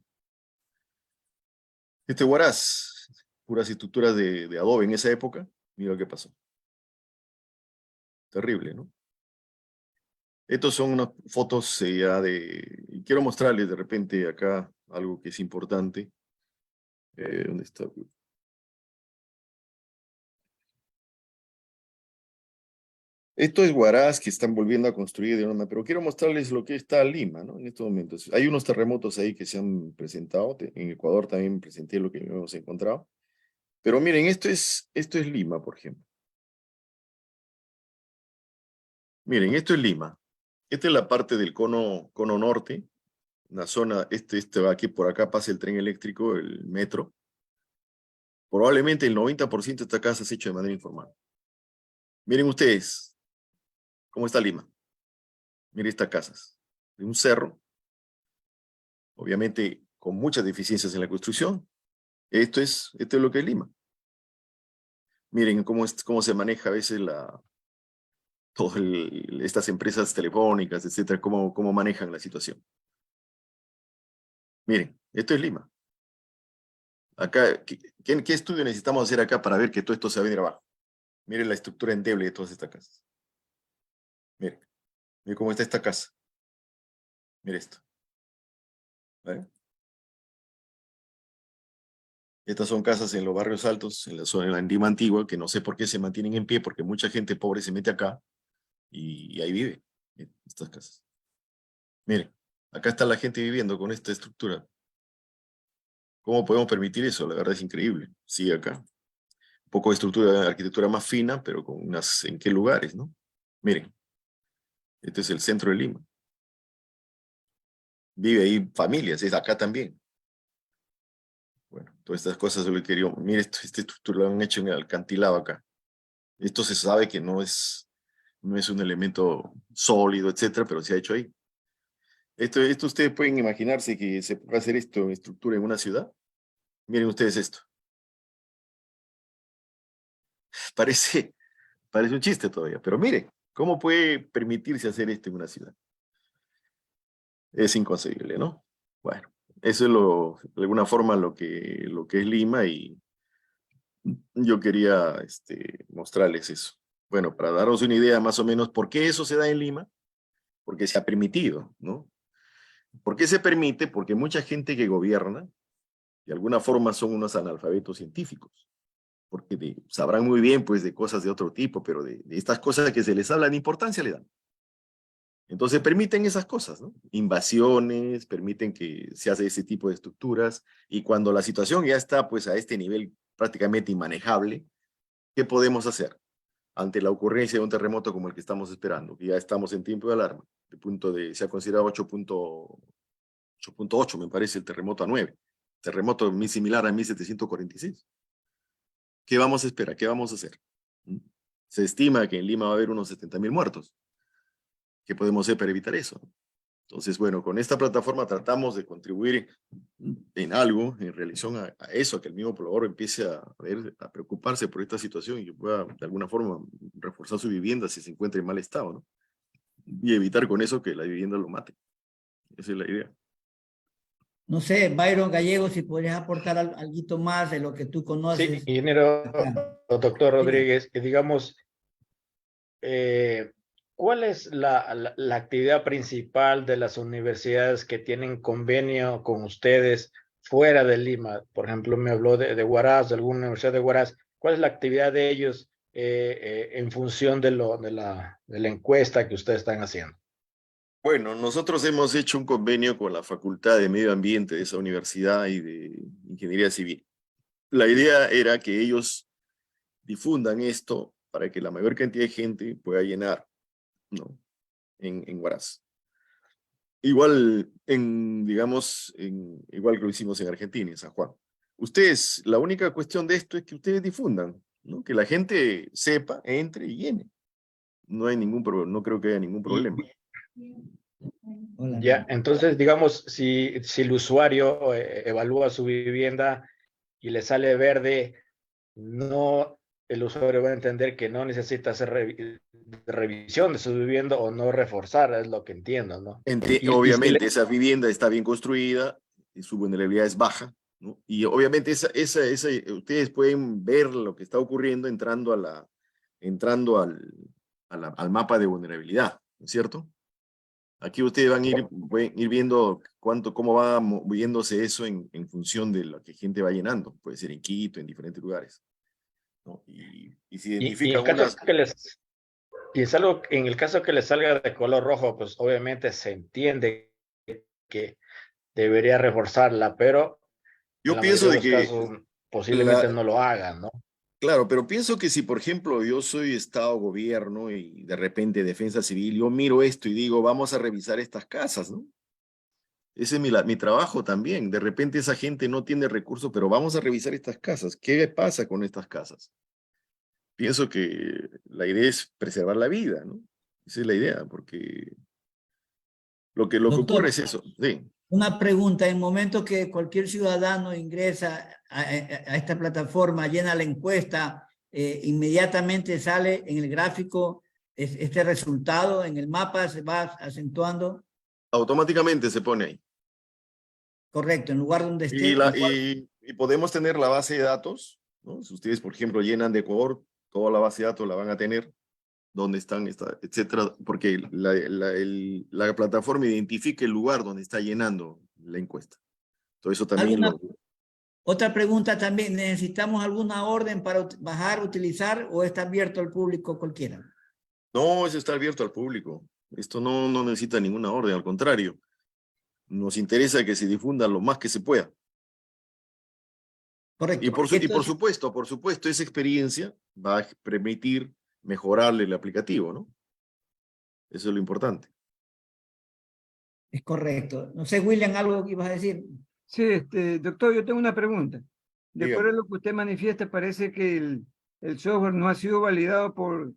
Este Huaraz, puras estructuras de adobe en esa época. Mira lo que pasó. Terrible, ¿no? Estos son unas fotos ya y quiero mostrarles de repente acá algo que es importante. ¿Dónde está? Esto es Huaraz que están volviendo a construir de una, pero quiero mostrarles lo que está Lima, ¿no? En estos momentos. Hay unos terremotos ahí que se han presentado. En Ecuador también presenté lo que hemos encontrado. Pero miren, esto es Lima, por ejemplo. Miren, esto es Lima. Esta es la parte del cono norte, una zona, va aquí, por acá pasa el tren eléctrico, el metro. Probablemente el 90% de esta casa se ha hecho de manera informal. Miren ustedes cómo está Lima. Miren estas casas. De un cerro, obviamente con muchas deficiencias en la construcción. Esto es lo que es Lima. Miren cómo se maneja a veces estas empresas telefónicas, etcétera, cómo manejan la situación. Miren, esto es Lima. Acá, ¿qué estudio necesitamos hacer acá para ver que todo esto se va a venir abajo? Miren la estructura endeble de todas estas casas. Miren cómo está esta casa. Miren esto. ¿Vale? Estas son casas en los barrios altos, en la zona de la Lima Antigua, que no sé por qué se mantienen en pie, porque mucha gente pobre se mete acá y ahí vive, en estas casas. Miren, acá está la gente viviendo con esta estructura. ¿Cómo podemos permitir eso? La verdad es increíble. Sí, acá. Un poco de estructura, arquitectura más fina, pero con unas, ¿en qué lugares, no? Miren, este es el centro de Lima. Vive ahí familias, es acá también. Bueno, todas estas cosas yo le quería, mire, esta estructura lo han hecho en el acantilado acá. Esto se sabe que no es un elemento sólido, etcétera, pero se ha hecho ahí. Esto ustedes pueden imaginarse que se puede hacer esto en estructura en una ciudad. Miren ustedes esto. Parece un chiste todavía, pero miren, ¿cómo puede permitirse hacer esto en una ciudad? Es inconcebible, ¿no? Bueno, eso es de alguna forma lo que es Lima y yo quería mostrarles eso. Bueno, para daros una idea más o menos por qué eso se da en Lima, porque se ha permitido, ¿no? ¿Por qué se permite? Porque mucha gente que gobierna, de alguna forma son unos analfabetos científicos, porque sabrán muy bien pues de cosas de otro tipo, pero de estas cosas que se les habla de importancia le dan. Entonces permiten esas cosas, ¿no? Invasiones, permiten que se hace ese tipo de estructuras, y cuando la situación ya está pues a este nivel prácticamente inmanejable, ¿qué podemos hacer ante la ocurrencia de un terremoto como el que estamos esperando? Que ya estamos en tiempo de alarma, se ha considerado 8.8, me parece, el terremoto a 9, terremoto muy similar a 1746. ¿Qué vamos a esperar? ¿Qué vamos a hacer? Se estima que en Lima va a haber unos 70.000 muertos. ¿Qué podemos hacer para evitar eso? Entonces, bueno, con esta plataforma tratamos de contribuir en algo, en relación a eso, a que el mismo poblador empiece a preocuparse por esta situación y que pueda, de alguna forma, reforzar su vivienda si se encuentra en mal estado, ¿no? Y evitar con eso que la vivienda lo mate. Esa es la idea. No sé, Byron Gallego, si podrías aportar algo más de lo que tú Sí, conoces. ingeniero Acá. doctor Rodríguez, digamos, ¿cuál es la actividad principal de las universidades que tienen convenio con ustedes fuera de Lima? Por ejemplo, me habló de Huaraz, de alguna universidad de Huaraz. ¿Cuál es la actividad de ellos en función de la encuesta que ustedes están haciendo? Bueno, nosotros hemos hecho un convenio con la Facultad de Medio Ambiente de esa universidad y de Ingeniería Civil. La idea era que ellos difundan esto para que la mayor cantidad de gente pueda llenar, ¿no? En Huaraz. Igual, igual que lo hicimos en Argentina, en San Juan. Ustedes, la única cuestión de esto es que ustedes difundan, ¿no? Que la gente sepa, entre y llene. No hay ningún problema, no creo que haya ningún problema. Hola. Ya, entonces, digamos, si el usuario evalúa su vivienda y le sale verde, no, el usuario va a entender que no necesita hacer revisión de su vivienda o no reforzar, es lo que entiendo, ¿no? Y si Obviamente, esa vivienda está bien construida y su vulnerabilidad es baja, ¿no? Y obviamente ustedes pueden ver lo que está ocurriendo entrando al mapa de vulnerabilidad, ¿no es cierto? Aquí ustedes pueden ir viendo cómo va moviéndose eso en función de lo que gente va llenando. Puede ser en Quito, en diferentes lugares, ¿no? Y se y identifican unas... y es algo, en el caso que les salga de color rojo, pues obviamente se entiende que debería reforzarla, pero en Yo la mayoría pienso de de los que casos posiblemente no lo hagan, ¿no? claro, pero pienso que si, por ejemplo, yo soy Estado, gobierno y de repente Defensa Civil, yo miro esto y digo, vamos a revisar estas casas, ¿no? Ese es mi trabajo también. De repente esa gente no tiene recursos, pero vamos a revisar estas casas. ¿Qué pasa con estas casas? Pienso que la idea es preservar la vida, ¿no? Esa es la idea, porque lo que ocurre Doctor, es eso. Sí. una pregunta. En el momento que cualquier ciudadano ingresa a esta plataforma, llena la encuesta, inmediatamente sale en el gráfico este resultado, en el mapa se va acentuando. Automáticamente se pone ahí. Correcto, en lugar donde Y, esté. y podemos tener la base de datos, ¿no? Si ustedes, por ejemplo, llenan de Ecuador, toda la base de datos la van a tener, dónde están, etcétera, porque la plataforma identifica el lugar donde está llenando la encuesta. Todo eso también ¿Alguna, Otra pregunta también, ¿necesitamos alguna orden para bajar, utilizar o está abierto al público cualquiera? No, eso está abierto al público. Esto no necesita ninguna orden, al contrario. Nos interesa que se difunda lo más que se pueda. Correcto. Y por Entonces, supuesto, esa experiencia va a permitir mejorarle el aplicativo, ¿no? Eso es lo importante. es correcto. No sé, William, algo que ibas a decir. Sí, doctor, yo tengo una pregunta. De acuerdo Dígame. a lo que usted manifiesta, parece que el software no ha sido validado por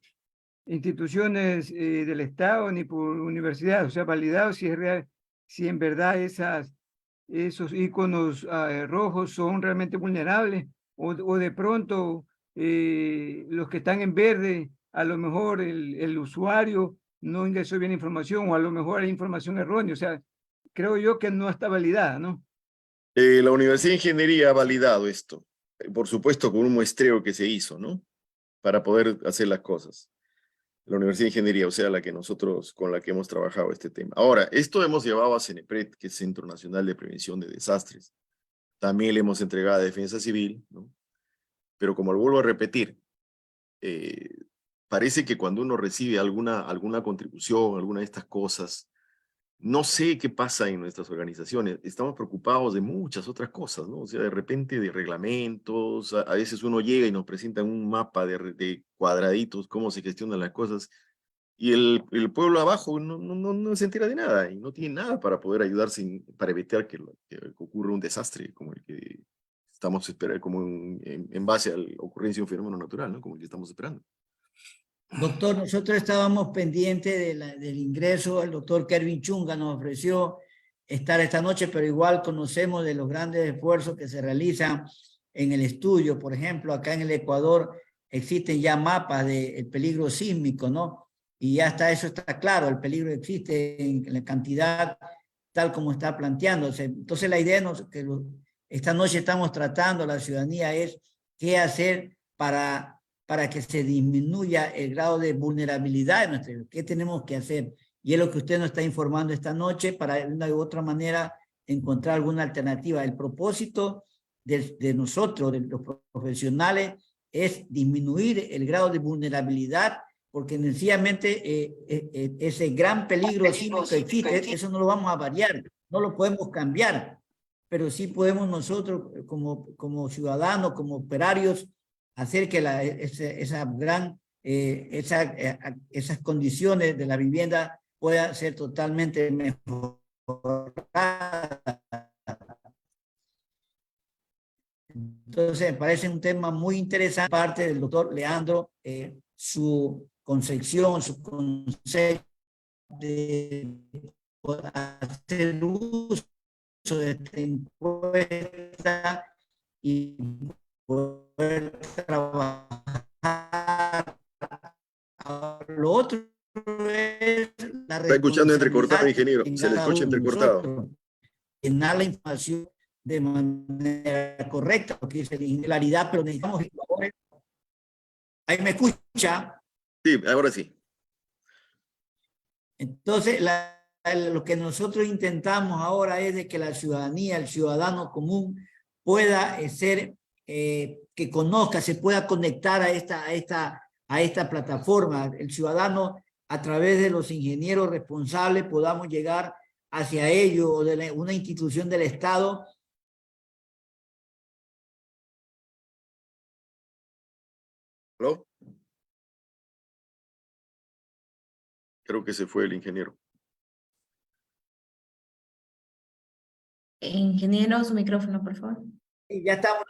instituciones del Estado ni por universidades, o sea, validado si es real, si en verdad esos iconos rojos son realmente vulnerables, o de pronto los que están en verde, a lo mejor el usuario no ingresó bien información, o a lo mejor hay información errónea, o sea, creo yo que no está validada, ¿no? La Universidad de Ingeniería ha validado esto, por supuesto con un muestreo que se hizo, ¿no? Para poder hacer las cosas. La Universidad de Ingeniería, o sea, con la que hemos trabajado este tema. Ahora, esto hemos llevado a CENEPRED, que es Centro Nacional de Prevención de Desastres. También le hemos entregado a Defensa Civil, ¿no? Pero como lo vuelvo a repetir, parece que cuando uno recibe alguna contribución, alguna de estas cosas, no sé qué pasa en nuestras organizaciones. Estamos preocupados de muchas otras cosas, ¿no? O sea, de repente de reglamentos, a veces uno llega y nos presentan un mapa de cuadraditos, cómo se gestionan las cosas, y el pueblo abajo no se entera de nada y no tiene nada para poder ayudar para evitar que ocurra un desastre como el que estamos esperando, como en base a la ocurrencia de un fenómeno natural, ¿no? Como el que estamos esperando. Doctor, nosotros estábamos pendientes del ingreso. El doctor Kervin Chunga nos ofreció estar esta noche, pero igual conocemos de los grandes esfuerzos que se realizan en el estudio. Por ejemplo, acá en el Ecuador existen ya mapas del peligro sísmico, ¿no? Y ya eso está claro, el peligro existe en la cantidad tal como está planteándose. Entonces la idea que esta noche estamos tratando la ciudadanía es qué hacer para que se disminuya el grado de vulnerabilidad de nuestra vida. ¿Qué tenemos que hacer? Y es lo que usted nos está informando esta noche para de una u otra manera encontrar alguna alternativa. El propósito de nosotros, de los profesionales, es disminuir el grado de vulnerabilidad, porque sencillamente ese gran peligro sísmico que existe, eso no lo vamos a variar, no lo podemos cambiar, pero sí podemos nosotros como ciudadanos, como operarios, hacer que esas condiciones de la vivienda puedan ser totalmente mejoradas. Entonces, me parece un tema muy interesante parte del doctor Leandro, su concepción, su concepto de hacer uso de esta encuesta y poder trabajar. Lo otro es la Está escuchando entrecortado, ingeniero. en Se le cada escucha uno de entrecortado. nosotros, llenar la información de manera correcta, porque es claridad, pero necesitamos jugadores. Ahí me escucha. Sí, ahora sí. Entonces, lo que nosotros intentamos ahora es de que la ciudadanía, el ciudadano común, pueda que conozca, se pueda conectar a esta plataforma. El ciudadano, a través de los ingenieros responsables, podamos llegar hacia ello, o de una institución del Estado. ¿Aló? Creo que se fue el ingeniero. Ingeniero, su micrófono, por favor. Y ya estamos.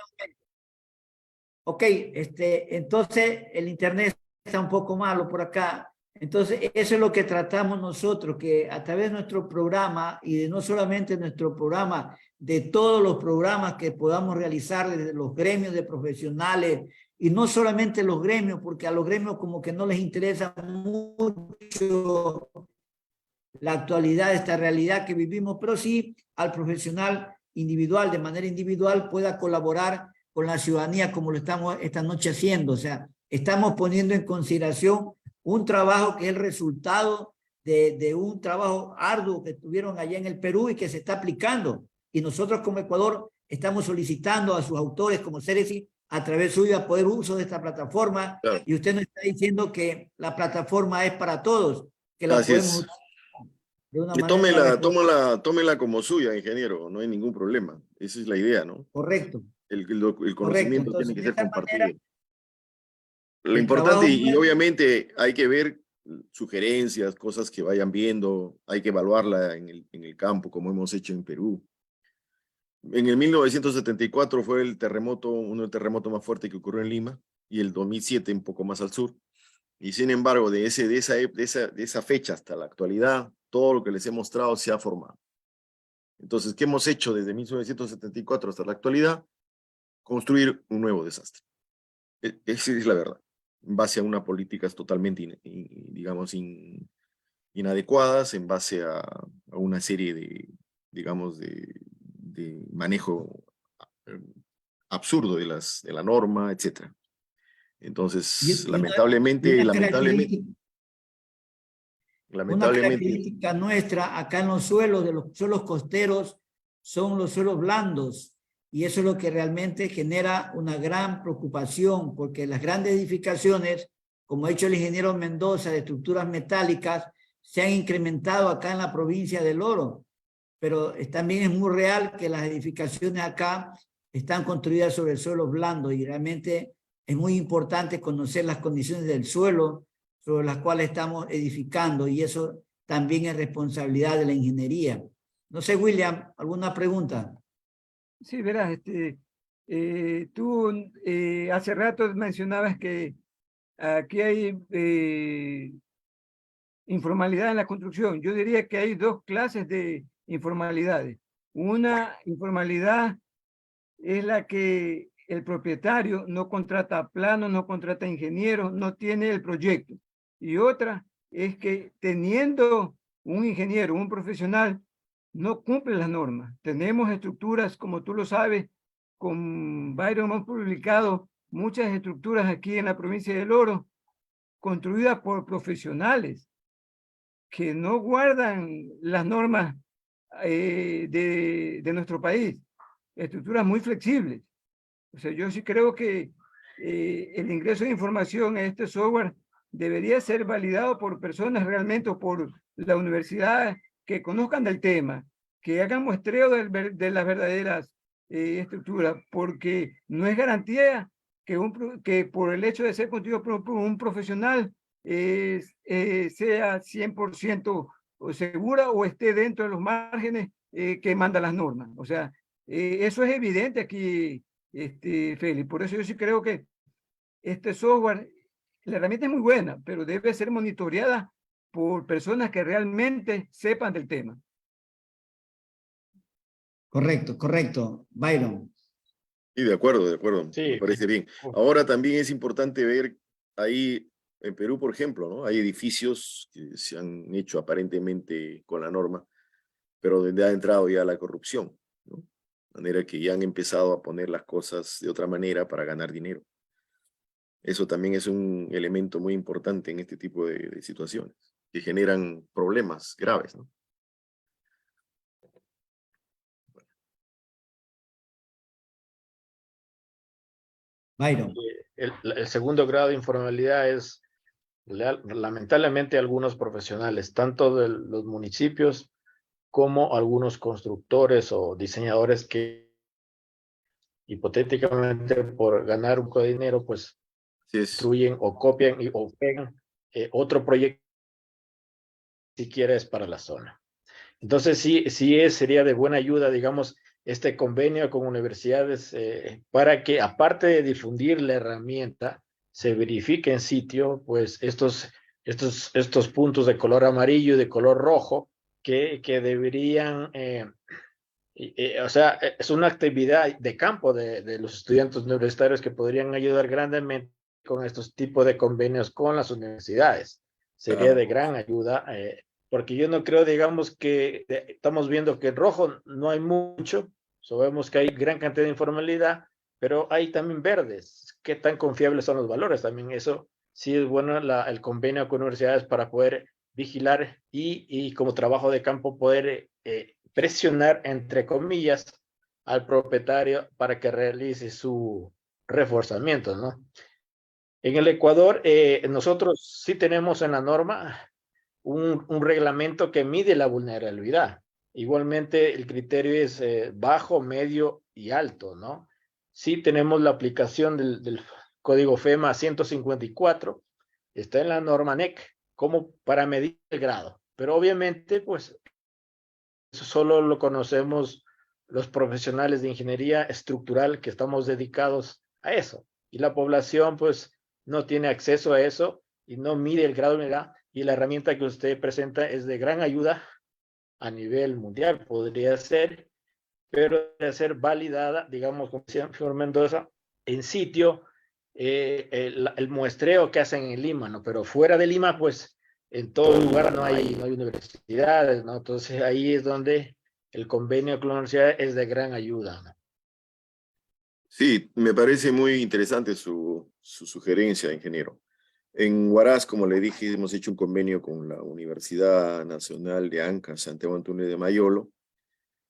Ok, entonces el internet está un poco malo por acá. Entonces, eso es lo que tratamos nosotros, que a través de nuestro programa, y de no solamente nuestro programa, de todos los programas que podamos realizar desde los gremios de profesionales, y no solamente los gremios, porque a los gremios como que no les interesa mucho la actualidad, esta realidad que vivimos, pero sí al profesional individual, de manera individual, pueda colaborar con la ciudadanía como lo estamos esta noche haciendo. O sea, estamos poniendo en consideración un trabajo que es el resultado de un trabajo arduo que tuvieron allá en el Perú y que se está aplicando. Y nosotros como Ecuador estamos solicitando a sus autores como Ceresi a través suyo a poder uso de esta plataforma, Claro. y usted nos está diciendo que la plataforma es para todos, que la Así podemos es. usar de una Y manera tómela como suya, ingeniero, no hay ningún problema. Esa es la idea, ¿no? correcto. El Correcto, conocimiento tiene entonces que de ser esta manera compartido. Lo el importante, trabajo y obviamente hay que ver sugerencias, cosas que vayan viendo, hay que evaluarla en el campo, como hemos hecho en Perú. En el 1974 fue el terremoto, uno de los terremotos más fuertes que ocurrió en Lima, y el 2007 un poco más al sur. Y sin embargo, de esa fecha hasta la actualidad, todo lo que les he mostrado se ha formado. Entonces, ¿qué hemos hecho desde 1974 hasta la actualidad? Construir un nuevo desastre. Esa es la verdad, en base a unas políticas totalmente, digamos, inadecuadas, en base a una serie de, digamos, de manejo absurdo de la norma, etc. Entonces, y lamentablemente, una característica nuestra acá en los suelos, de los suelos costeros, son los suelos blandos. Y eso es lo que realmente genera una gran preocupación, porque las grandes edificaciones, como ha dicho el ingeniero Mendoza, de estructuras metálicas, se han incrementado acá en la provincia del Oro. Pero también es muy real que las edificaciones acá están construidas sobre suelos blandos, y realmente es muy importante conocer las condiciones del suelo sobre las cuales estamos edificando, y eso también es responsabilidad de la ingeniería. No sé, William, ¿alguna pregunta? Sí, verás, tú hace rato mencionabas que aquí hay informalidad en la construcción. Yo diría que hay dos clases de informalidades. Una informalidad es la que el propietario no contrata planos, no contrata ingenieros, no tiene el proyecto. Y otra es que teniendo un ingeniero, un profesional, no cumple las normas. Tenemos estructuras, como tú lo sabes, con Byron hemos publicado muchas estructuras aquí en la provincia del Oro, construidas por profesionales que no guardan las normas de nuestro país. Estructuras muy flexibles. O sea, yo sí creo que el ingreso de información a este software debería ser validado por personas realmente, o por la universidad, que conozcan del tema, que hagan muestreo de las verdaderas estructuras, porque no es garantía que por el hecho de ser construido por un profesional sea 100% segura o esté dentro de los márgenes que mandan las normas. O sea, eso es evidente aquí, Félix. Por eso yo sí creo que este software, la herramienta es muy buena, pero debe ser monitoreada por personas que realmente sepan del tema. Correcto, correcto. Byron. Sí, de acuerdo, Sí. me parece bien. Ahora también es importante ver ahí en Perú, por ejemplo, ¿no? Hay edificios que se han hecho aparentemente con la norma, pero donde ha entrado ya la corrupción, ¿no? De manera que ya han empezado a poner las cosas de otra manera para ganar dinero. Eso también es un elemento muy importante en este tipo de situaciones, que generan problemas graves, ¿no? Byron. El segundo grado de informalidad es lamentablemente algunos profesionales, tanto de los municipios como algunos constructores o diseñadores que hipotéticamente por ganar un poco de dinero, pues Así es. construyen o copian o pegan otro proyecto si quieres para la zona. Entonces sería de buena ayuda, digamos, este convenio con universidades para que, aparte de difundir la herramienta, se verifique en sitio, pues, estos puntos de color amarillo y de color rojo que deberían, o sea, es una actividad de campo de los estudiantes universitarios que podrían ayudar grandemente con estos tipos de convenios con las universidades. Sería Claro. de gran ayuda, porque yo no creo, digamos, que estamos viendo que en rojo no hay mucho, sabemos que hay gran cantidad de informalidad, pero hay también verdes. ¿Qué tan confiables son los valores? También eso sí es bueno el convenio con universidades para poder vigilar y como trabajo de campo poder presionar, entre comillas, al propietario para que realice su reforzamiento, ¿no? En el Ecuador, nosotros sí tenemos en la norma un reglamento que mide la vulnerabilidad. Igualmente, el criterio es bajo, medio y alto, ¿no? Sí tenemos la aplicación del código FEMA 154, está en la norma NEC, como para medir el grado. Pero obviamente, pues, eso solo lo conocemos los profesionales de ingeniería estructural que estamos dedicados a eso. Y la población, pues, no tiene acceso a eso y no mide el grado de humedad. Y la herramienta que usted presenta es de gran ayuda a nivel mundial, podría ser, pero debe ser validada, digamos, como decía señor Mendoza, en sitio, el muestreo que hacen en Lima, ¿no? Pero fuera de Lima, pues, en todo lugar no hay universidades, ¿no? Entonces ahí es donde el convenio con la universidad es de gran ayuda, ¿no? Sí, me parece muy interesante su sugerencia, ingeniero. En Huaraz, como le dije, hemos hecho un convenio con la Universidad Nacional de Ancash, Santiago Antunes de Mayolo,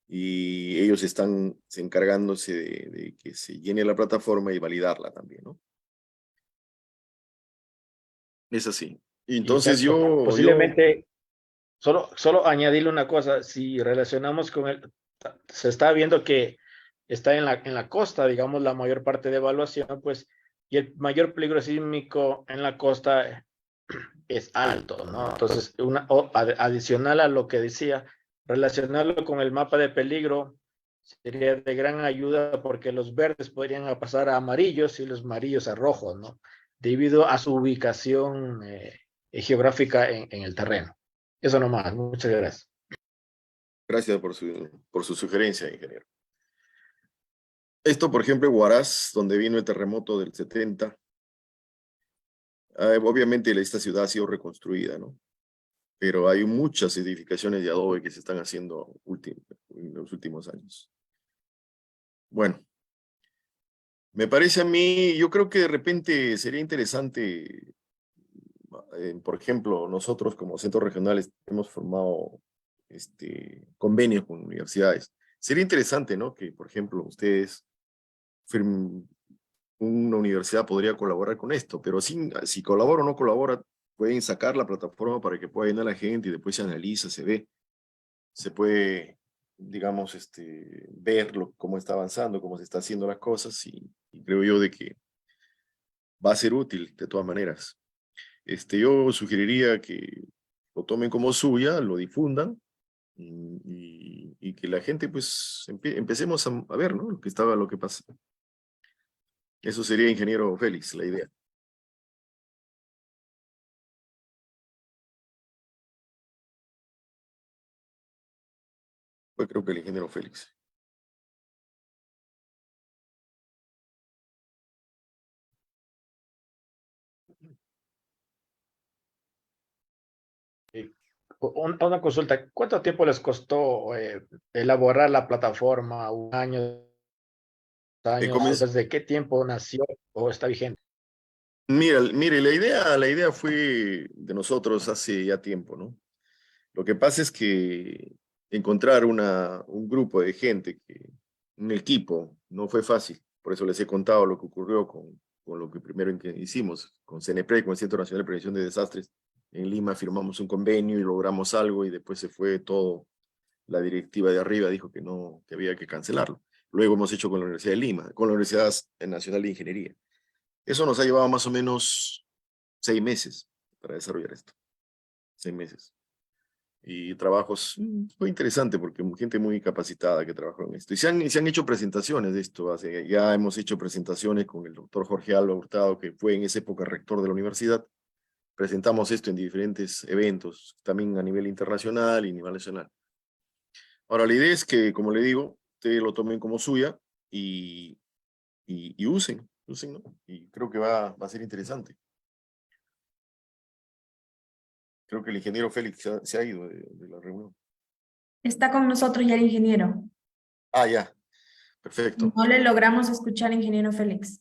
y ellos están encargándose de que se llene la plataforma y validarla también, ¿no? Es así. Y entonces Exacto. yo Posiblemente, solo añadirle una cosa, si relacionamos con el, se está viendo que está en la costa, digamos, la mayor parte de evaluación, pues, y el mayor peligro sísmico en la costa es alto, ¿no? Entonces, adicional a lo que decía, relacionarlo con el mapa de peligro sería de gran ayuda porque los verdes podrían pasar a amarillos y los amarillos a rojos, ¿no? Debido a su ubicación geográfica en el terreno. Eso nomás, muchas gracias. gracias por su sugerencia, ingeniero. Esto, por ejemplo, en Huaraz, donde vino el terremoto del 70, obviamente esta ciudad ha sido reconstruida, ¿no? Pero hay muchas edificaciones de adobe que se están haciendo en los últimos años. Bueno, me parece a mí, yo creo que de repente sería interesante, por ejemplo, nosotros como centros regionales hemos formado convenios con universidades. Sería interesante, ¿no? Que, por ejemplo, ustedes una universidad podría colaborar con esto, pero si colabora o no colabora, pueden sacar la plataforma para que pueda ir a la gente y después se analiza, se ve, se puede, digamos, ver cómo está avanzando, cómo se está haciendo las cosas y creo yo de que va a ser útil de todas maneras. Yo sugeriría que lo tomen como suya, lo difundan y que la gente pues empecemos a ver, ¿no? Lo que pasa. Eso sería, ingeniero Félix, la idea. Pues creo que el ingeniero Félix. Una consulta, ¿cuánto tiempo les costó elaborar la plataforma? ¿Un año, 2 años? ¿Desde qué tiempo nació o está vigente? Mire, la idea fue de nosotros hace ya tiempo, ¿no? Lo que pasa es que encontrar un grupo de gente, un equipo, no fue fácil. Por eso les he contado lo que ocurrió con lo que primero que hicimos, con CNPRE, con el Centro Nacional de Prevención de Desastres. En Lima firmamos un convenio y logramos algo y después se fue todo. La directiva de arriba dijo que no, que había que cancelarlo. Luego hemos hecho con la Universidad de Lima, con la Universidad Nacional de Ingeniería. Eso nos ha llevado más o menos 6 meses para desarrollar esto. 6 meses. Y trabajos, fue interesante porque gente muy capacitada que trabajó en esto. Y se han hecho presentaciones de esto. Ya hemos hecho presentaciones con el doctor Jorge Alba Hurtado, que fue en esa época rector de la universidad. Presentamos esto en diferentes eventos, también a nivel internacional y a nivel nacional. Ahora, la idea es que, como le digo, ustedes lo tomen como suya y usen, ¿no? Y creo que va a ser interesante. Creo que el ingeniero Félix se ha ido de la reunión. Está con nosotros ya el ingeniero. Ah, ya, perfecto. No le logramos escuchar, ingeniero Félix.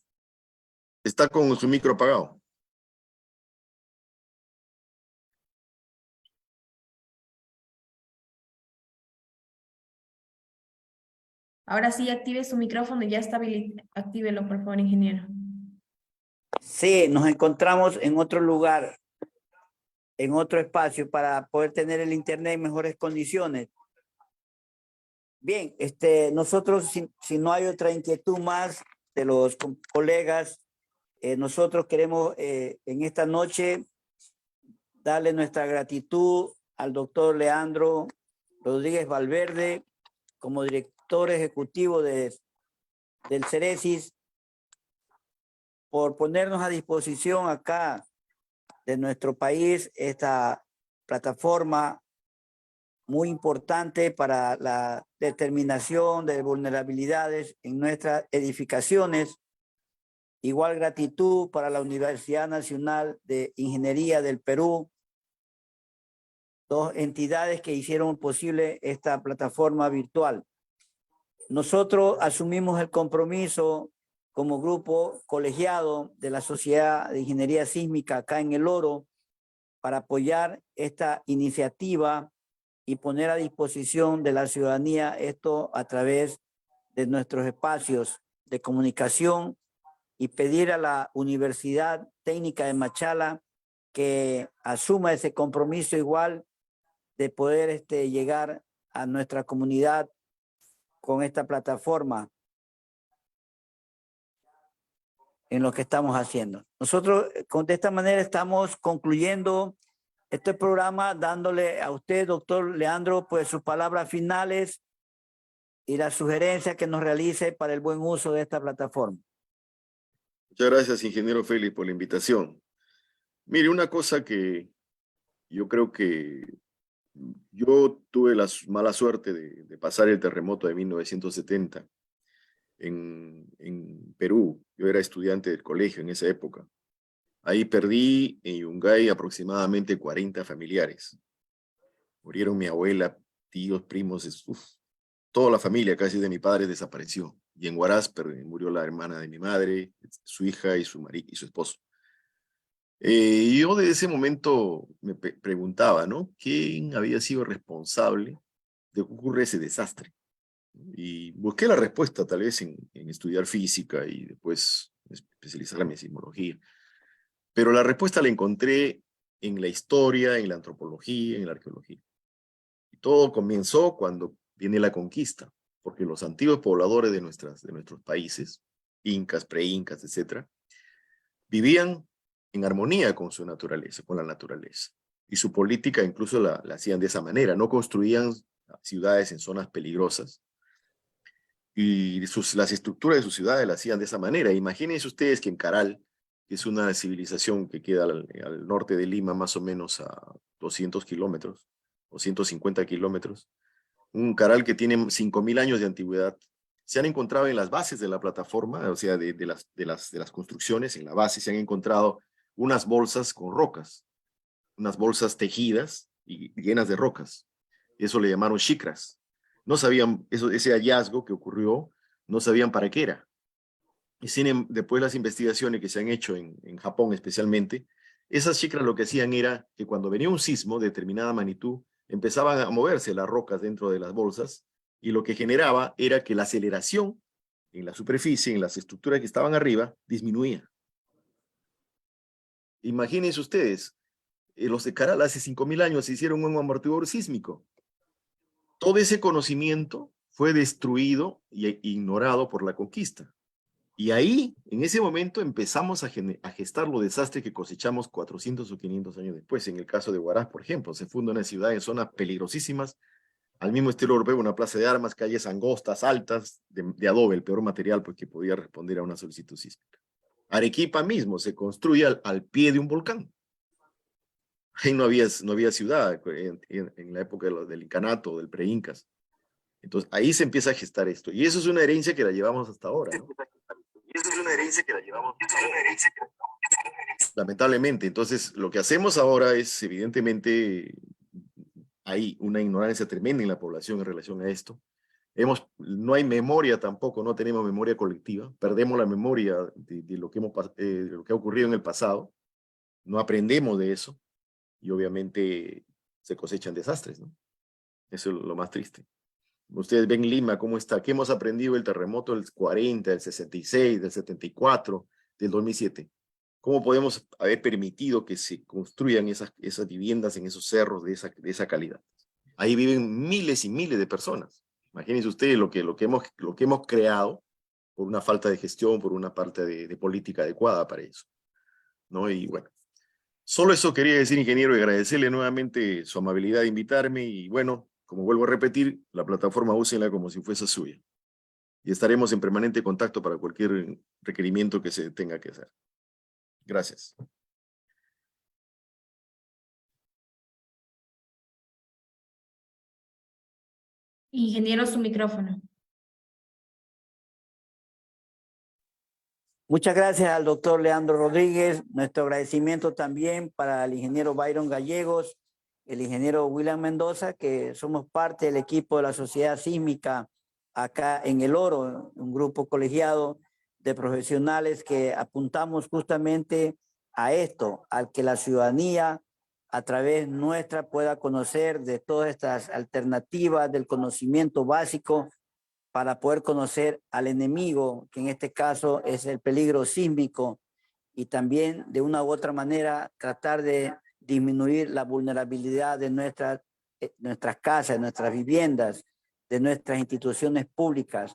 Está con su micro apagado. Ahora sí, active su micrófono y ya está habilitado. Actívelo, por favor, ingeniero. Sí, nos encontramos en otro lugar, en otro espacio para poder tener el internet en mejores condiciones. Bien, nosotros, si no hay otra inquietud más de los colegas, nosotros queremos en esta noche darle nuestra gratitud al doctor Leandro Rodríguez Valverde como director ejecutivo del CERESIS por ponernos a disposición acá de nuestro país esta plataforma muy importante para la determinación de vulnerabilidades en nuestras edificaciones. Igual gratitud para la Universidad Nacional de Ingeniería del Perú, dos entidades que hicieron posible esta plataforma virtual. Nosotros asumimos el compromiso como grupo colegiado de la Sociedad de Ingeniería Sísmica acá en El Oro para apoyar esta iniciativa y poner a disposición de la ciudadanía esto a través de nuestros espacios de comunicación y pedir a la Universidad Técnica de Machala que asuma ese compromiso igual de poder llegar a nuestra comunidad con esta plataforma en lo que estamos haciendo. Nosotros de esta manera estamos concluyendo este programa dándole a usted, doctor Leandro, pues sus palabras finales y las sugerencias que nos realice para el buen uso de esta plataforma. Muchas gracias, ingeniero Félix, por la invitación. Mire, una cosa que yo creo que yo tuve la mala suerte de pasar el terremoto de 1970 en Perú. Yo era estudiante del colegio en esa época. Ahí perdí en Yungay aproximadamente 40 familiares. Murieron mi abuela, tíos, primos, toda la familia casi de mi padre desapareció. Y en Huaraz murió la hermana de mi madre, su hija y su esposo. Y yo de ese momento me preguntaba, ¿no? ¿Quién había sido responsable de que ocurra ese desastre? Y busqué la respuesta tal vez en estudiar física y después especializarme en sismología. Pero la respuesta la encontré en la historia, en la antropología, en la arqueología. Y todo comenzó cuando viene la conquista, porque los antiguos pobladores de nuestros países, incas, preincas, etc., vivían en armonía con su naturaleza, con la naturaleza. Y su política incluso la hacían de esa manera, no construían ciudades en zonas peligrosas, y las estructuras de sus ciudades las hacían de esa manera. Imagínense ustedes que en Caral, que es una civilización que queda al norte de Lima, más o menos a 200 kilómetros, o 150 kilómetros, un Caral que tiene 5.000 años de antigüedad, se han encontrado en las bases de la plataforma, o sea, de las construcciones, en la base se han encontrado unas bolsas con rocas, unas bolsas tejidas y llenas de rocas. Eso le llamaron shikras. No sabían, ese hallazgo que ocurrió, no sabían para qué era. Y después las investigaciones que se han hecho en Japón especialmente, esas shikras lo que hacían era que cuando venía un sismo de determinada magnitud, empezaban a moverse las rocas dentro de las bolsas y lo que generaba era que la aceleración en la superficie, en las estructuras que estaban arriba, disminuía. Imagínense ustedes, los de Caral hace 5.000 años hicieron un amortiguador sísmico. Todo ese conocimiento fue destruido e ignorado por la conquista. Y ahí, en ese momento, empezamos a gestar los desastres que cosechamos 400 o 500 años después. En el caso de Huaraz, por ejemplo, se funda una ciudad en zonas peligrosísimas, al mismo estilo europeo, una plaza de armas, calles angostas, altas, de adobe, el peor material porque podía responder a una solicitud sísmica. Arequipa mismo se construye al pie de un volcán. Ahí no había ciudad en la época del incanato, del pre-incas. Entonces, ahí se empieza a gestar esto. Y eso es una herencia que la llevamos hasta ahora, ¿no? Esa es una herencia que la llevamos. Lamentablemente. Entonces, lo que hacemos ahora es, evidentemente, hay una ignorancia tremenda en la población en relación a esto. No hay memoria tampoco, no tenemos memoria colectiva. Perdemos la memoria de lo que ha ocurrido en el pasado. No aprendemos de eso. Y obviamente se cosechan desastres, ¿no? Eso es lo más triste. Ustedes ven Lima, cómo está, qué hemos aprendido del terremoto del 40, del 66, del 74, del 2007. ¿Cómo podemos haber permitido que se construyan esas viviendas en esos cerros de esa calidad? Ahí viven miles y miles de personas. Imagínense ustedes lo que hemos creado por una falta de gestión, por una parte de política adecuada para eso, ¿no? Y bueno, solo eso quería decir, ingeniero, y agradecerle nuevamente su amabilidad de invitarme, y bueno, como vuelvo a repetir, la plataforma úsenla como si fuese suya. Y estaremos en permanente contacto para cualquier requerimiento que se tenga que hacer. Gracias. Ingeniero, su micrófono. Muchas gracias al doctor Leandro Rodríguez. Nuestro agradecimiento también para el ingeniero Byron Gallegos, el ingeniero William Mendoza, que somos parte del equipo de la Sociedad Sísmica acá en El Oro, un grupo colegiado de profesionales que apuntamos justamente a esto, al que la ciudadanía a través nuestra pueda conocer de todas estas alternativas del conocimiento básico para poder conocer al enemigo, que en este caso es el peligro sísmico, y también de una u otra manera tratar de disminuir la vulnerabilidad de nuestras casas, de nuestras viviendas, de nuestras instituciones públicas,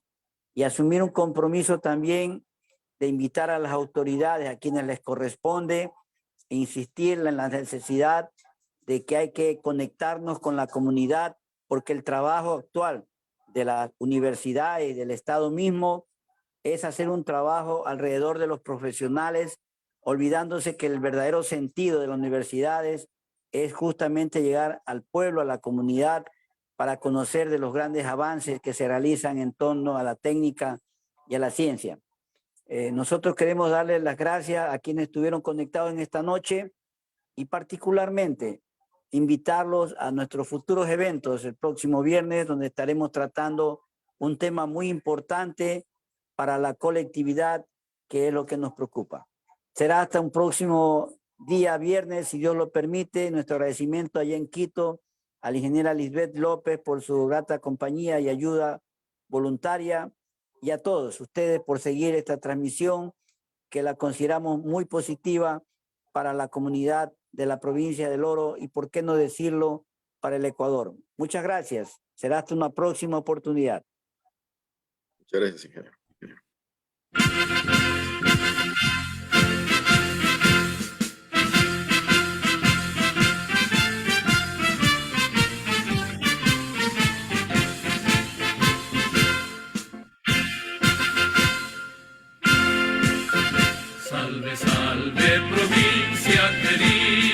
y asumir un compromiso también de invitar a las autoridades a quienes les corresponde e insistir en la necesidad de que hay que conectarnos con la comunidad, porque el trabajo actual de las universidades y del Estado mismo es hacer un trabajo alrededor de los profesionales, olvidándose que el verdadero sentido de las universidades es justamente llegar al pueblo, a la comunidad, para conocer de los grandes avances que se realizan en torno a la técnica y a la ciencia. Nosotros queremos darles las gracias a quienes estuvieron conectados en esta noche, y particularmente invitarlos a nuestros futuros eventos el próximo viernes, donde estaremos tratando un tema muy importante para la colectividad, que es lo que nos preocupa. Será hasta un próximo día viernes, si Dios lo permite. Nuestro agradecimiento allá en Quito a la ingeniera Lisbeth López por su grata compañía y ayuda voluntaria, y a todos ustedes por seguir esta transmisión, que la consideramos muy positiva para la comunidad de la provincia del Oro y, por qué no decirlo, para el Ecuador. Muchas gracias. Será hasta una próxima oportunidad. Muchas gracias, ingeniero. Salve, salve, provincia querida.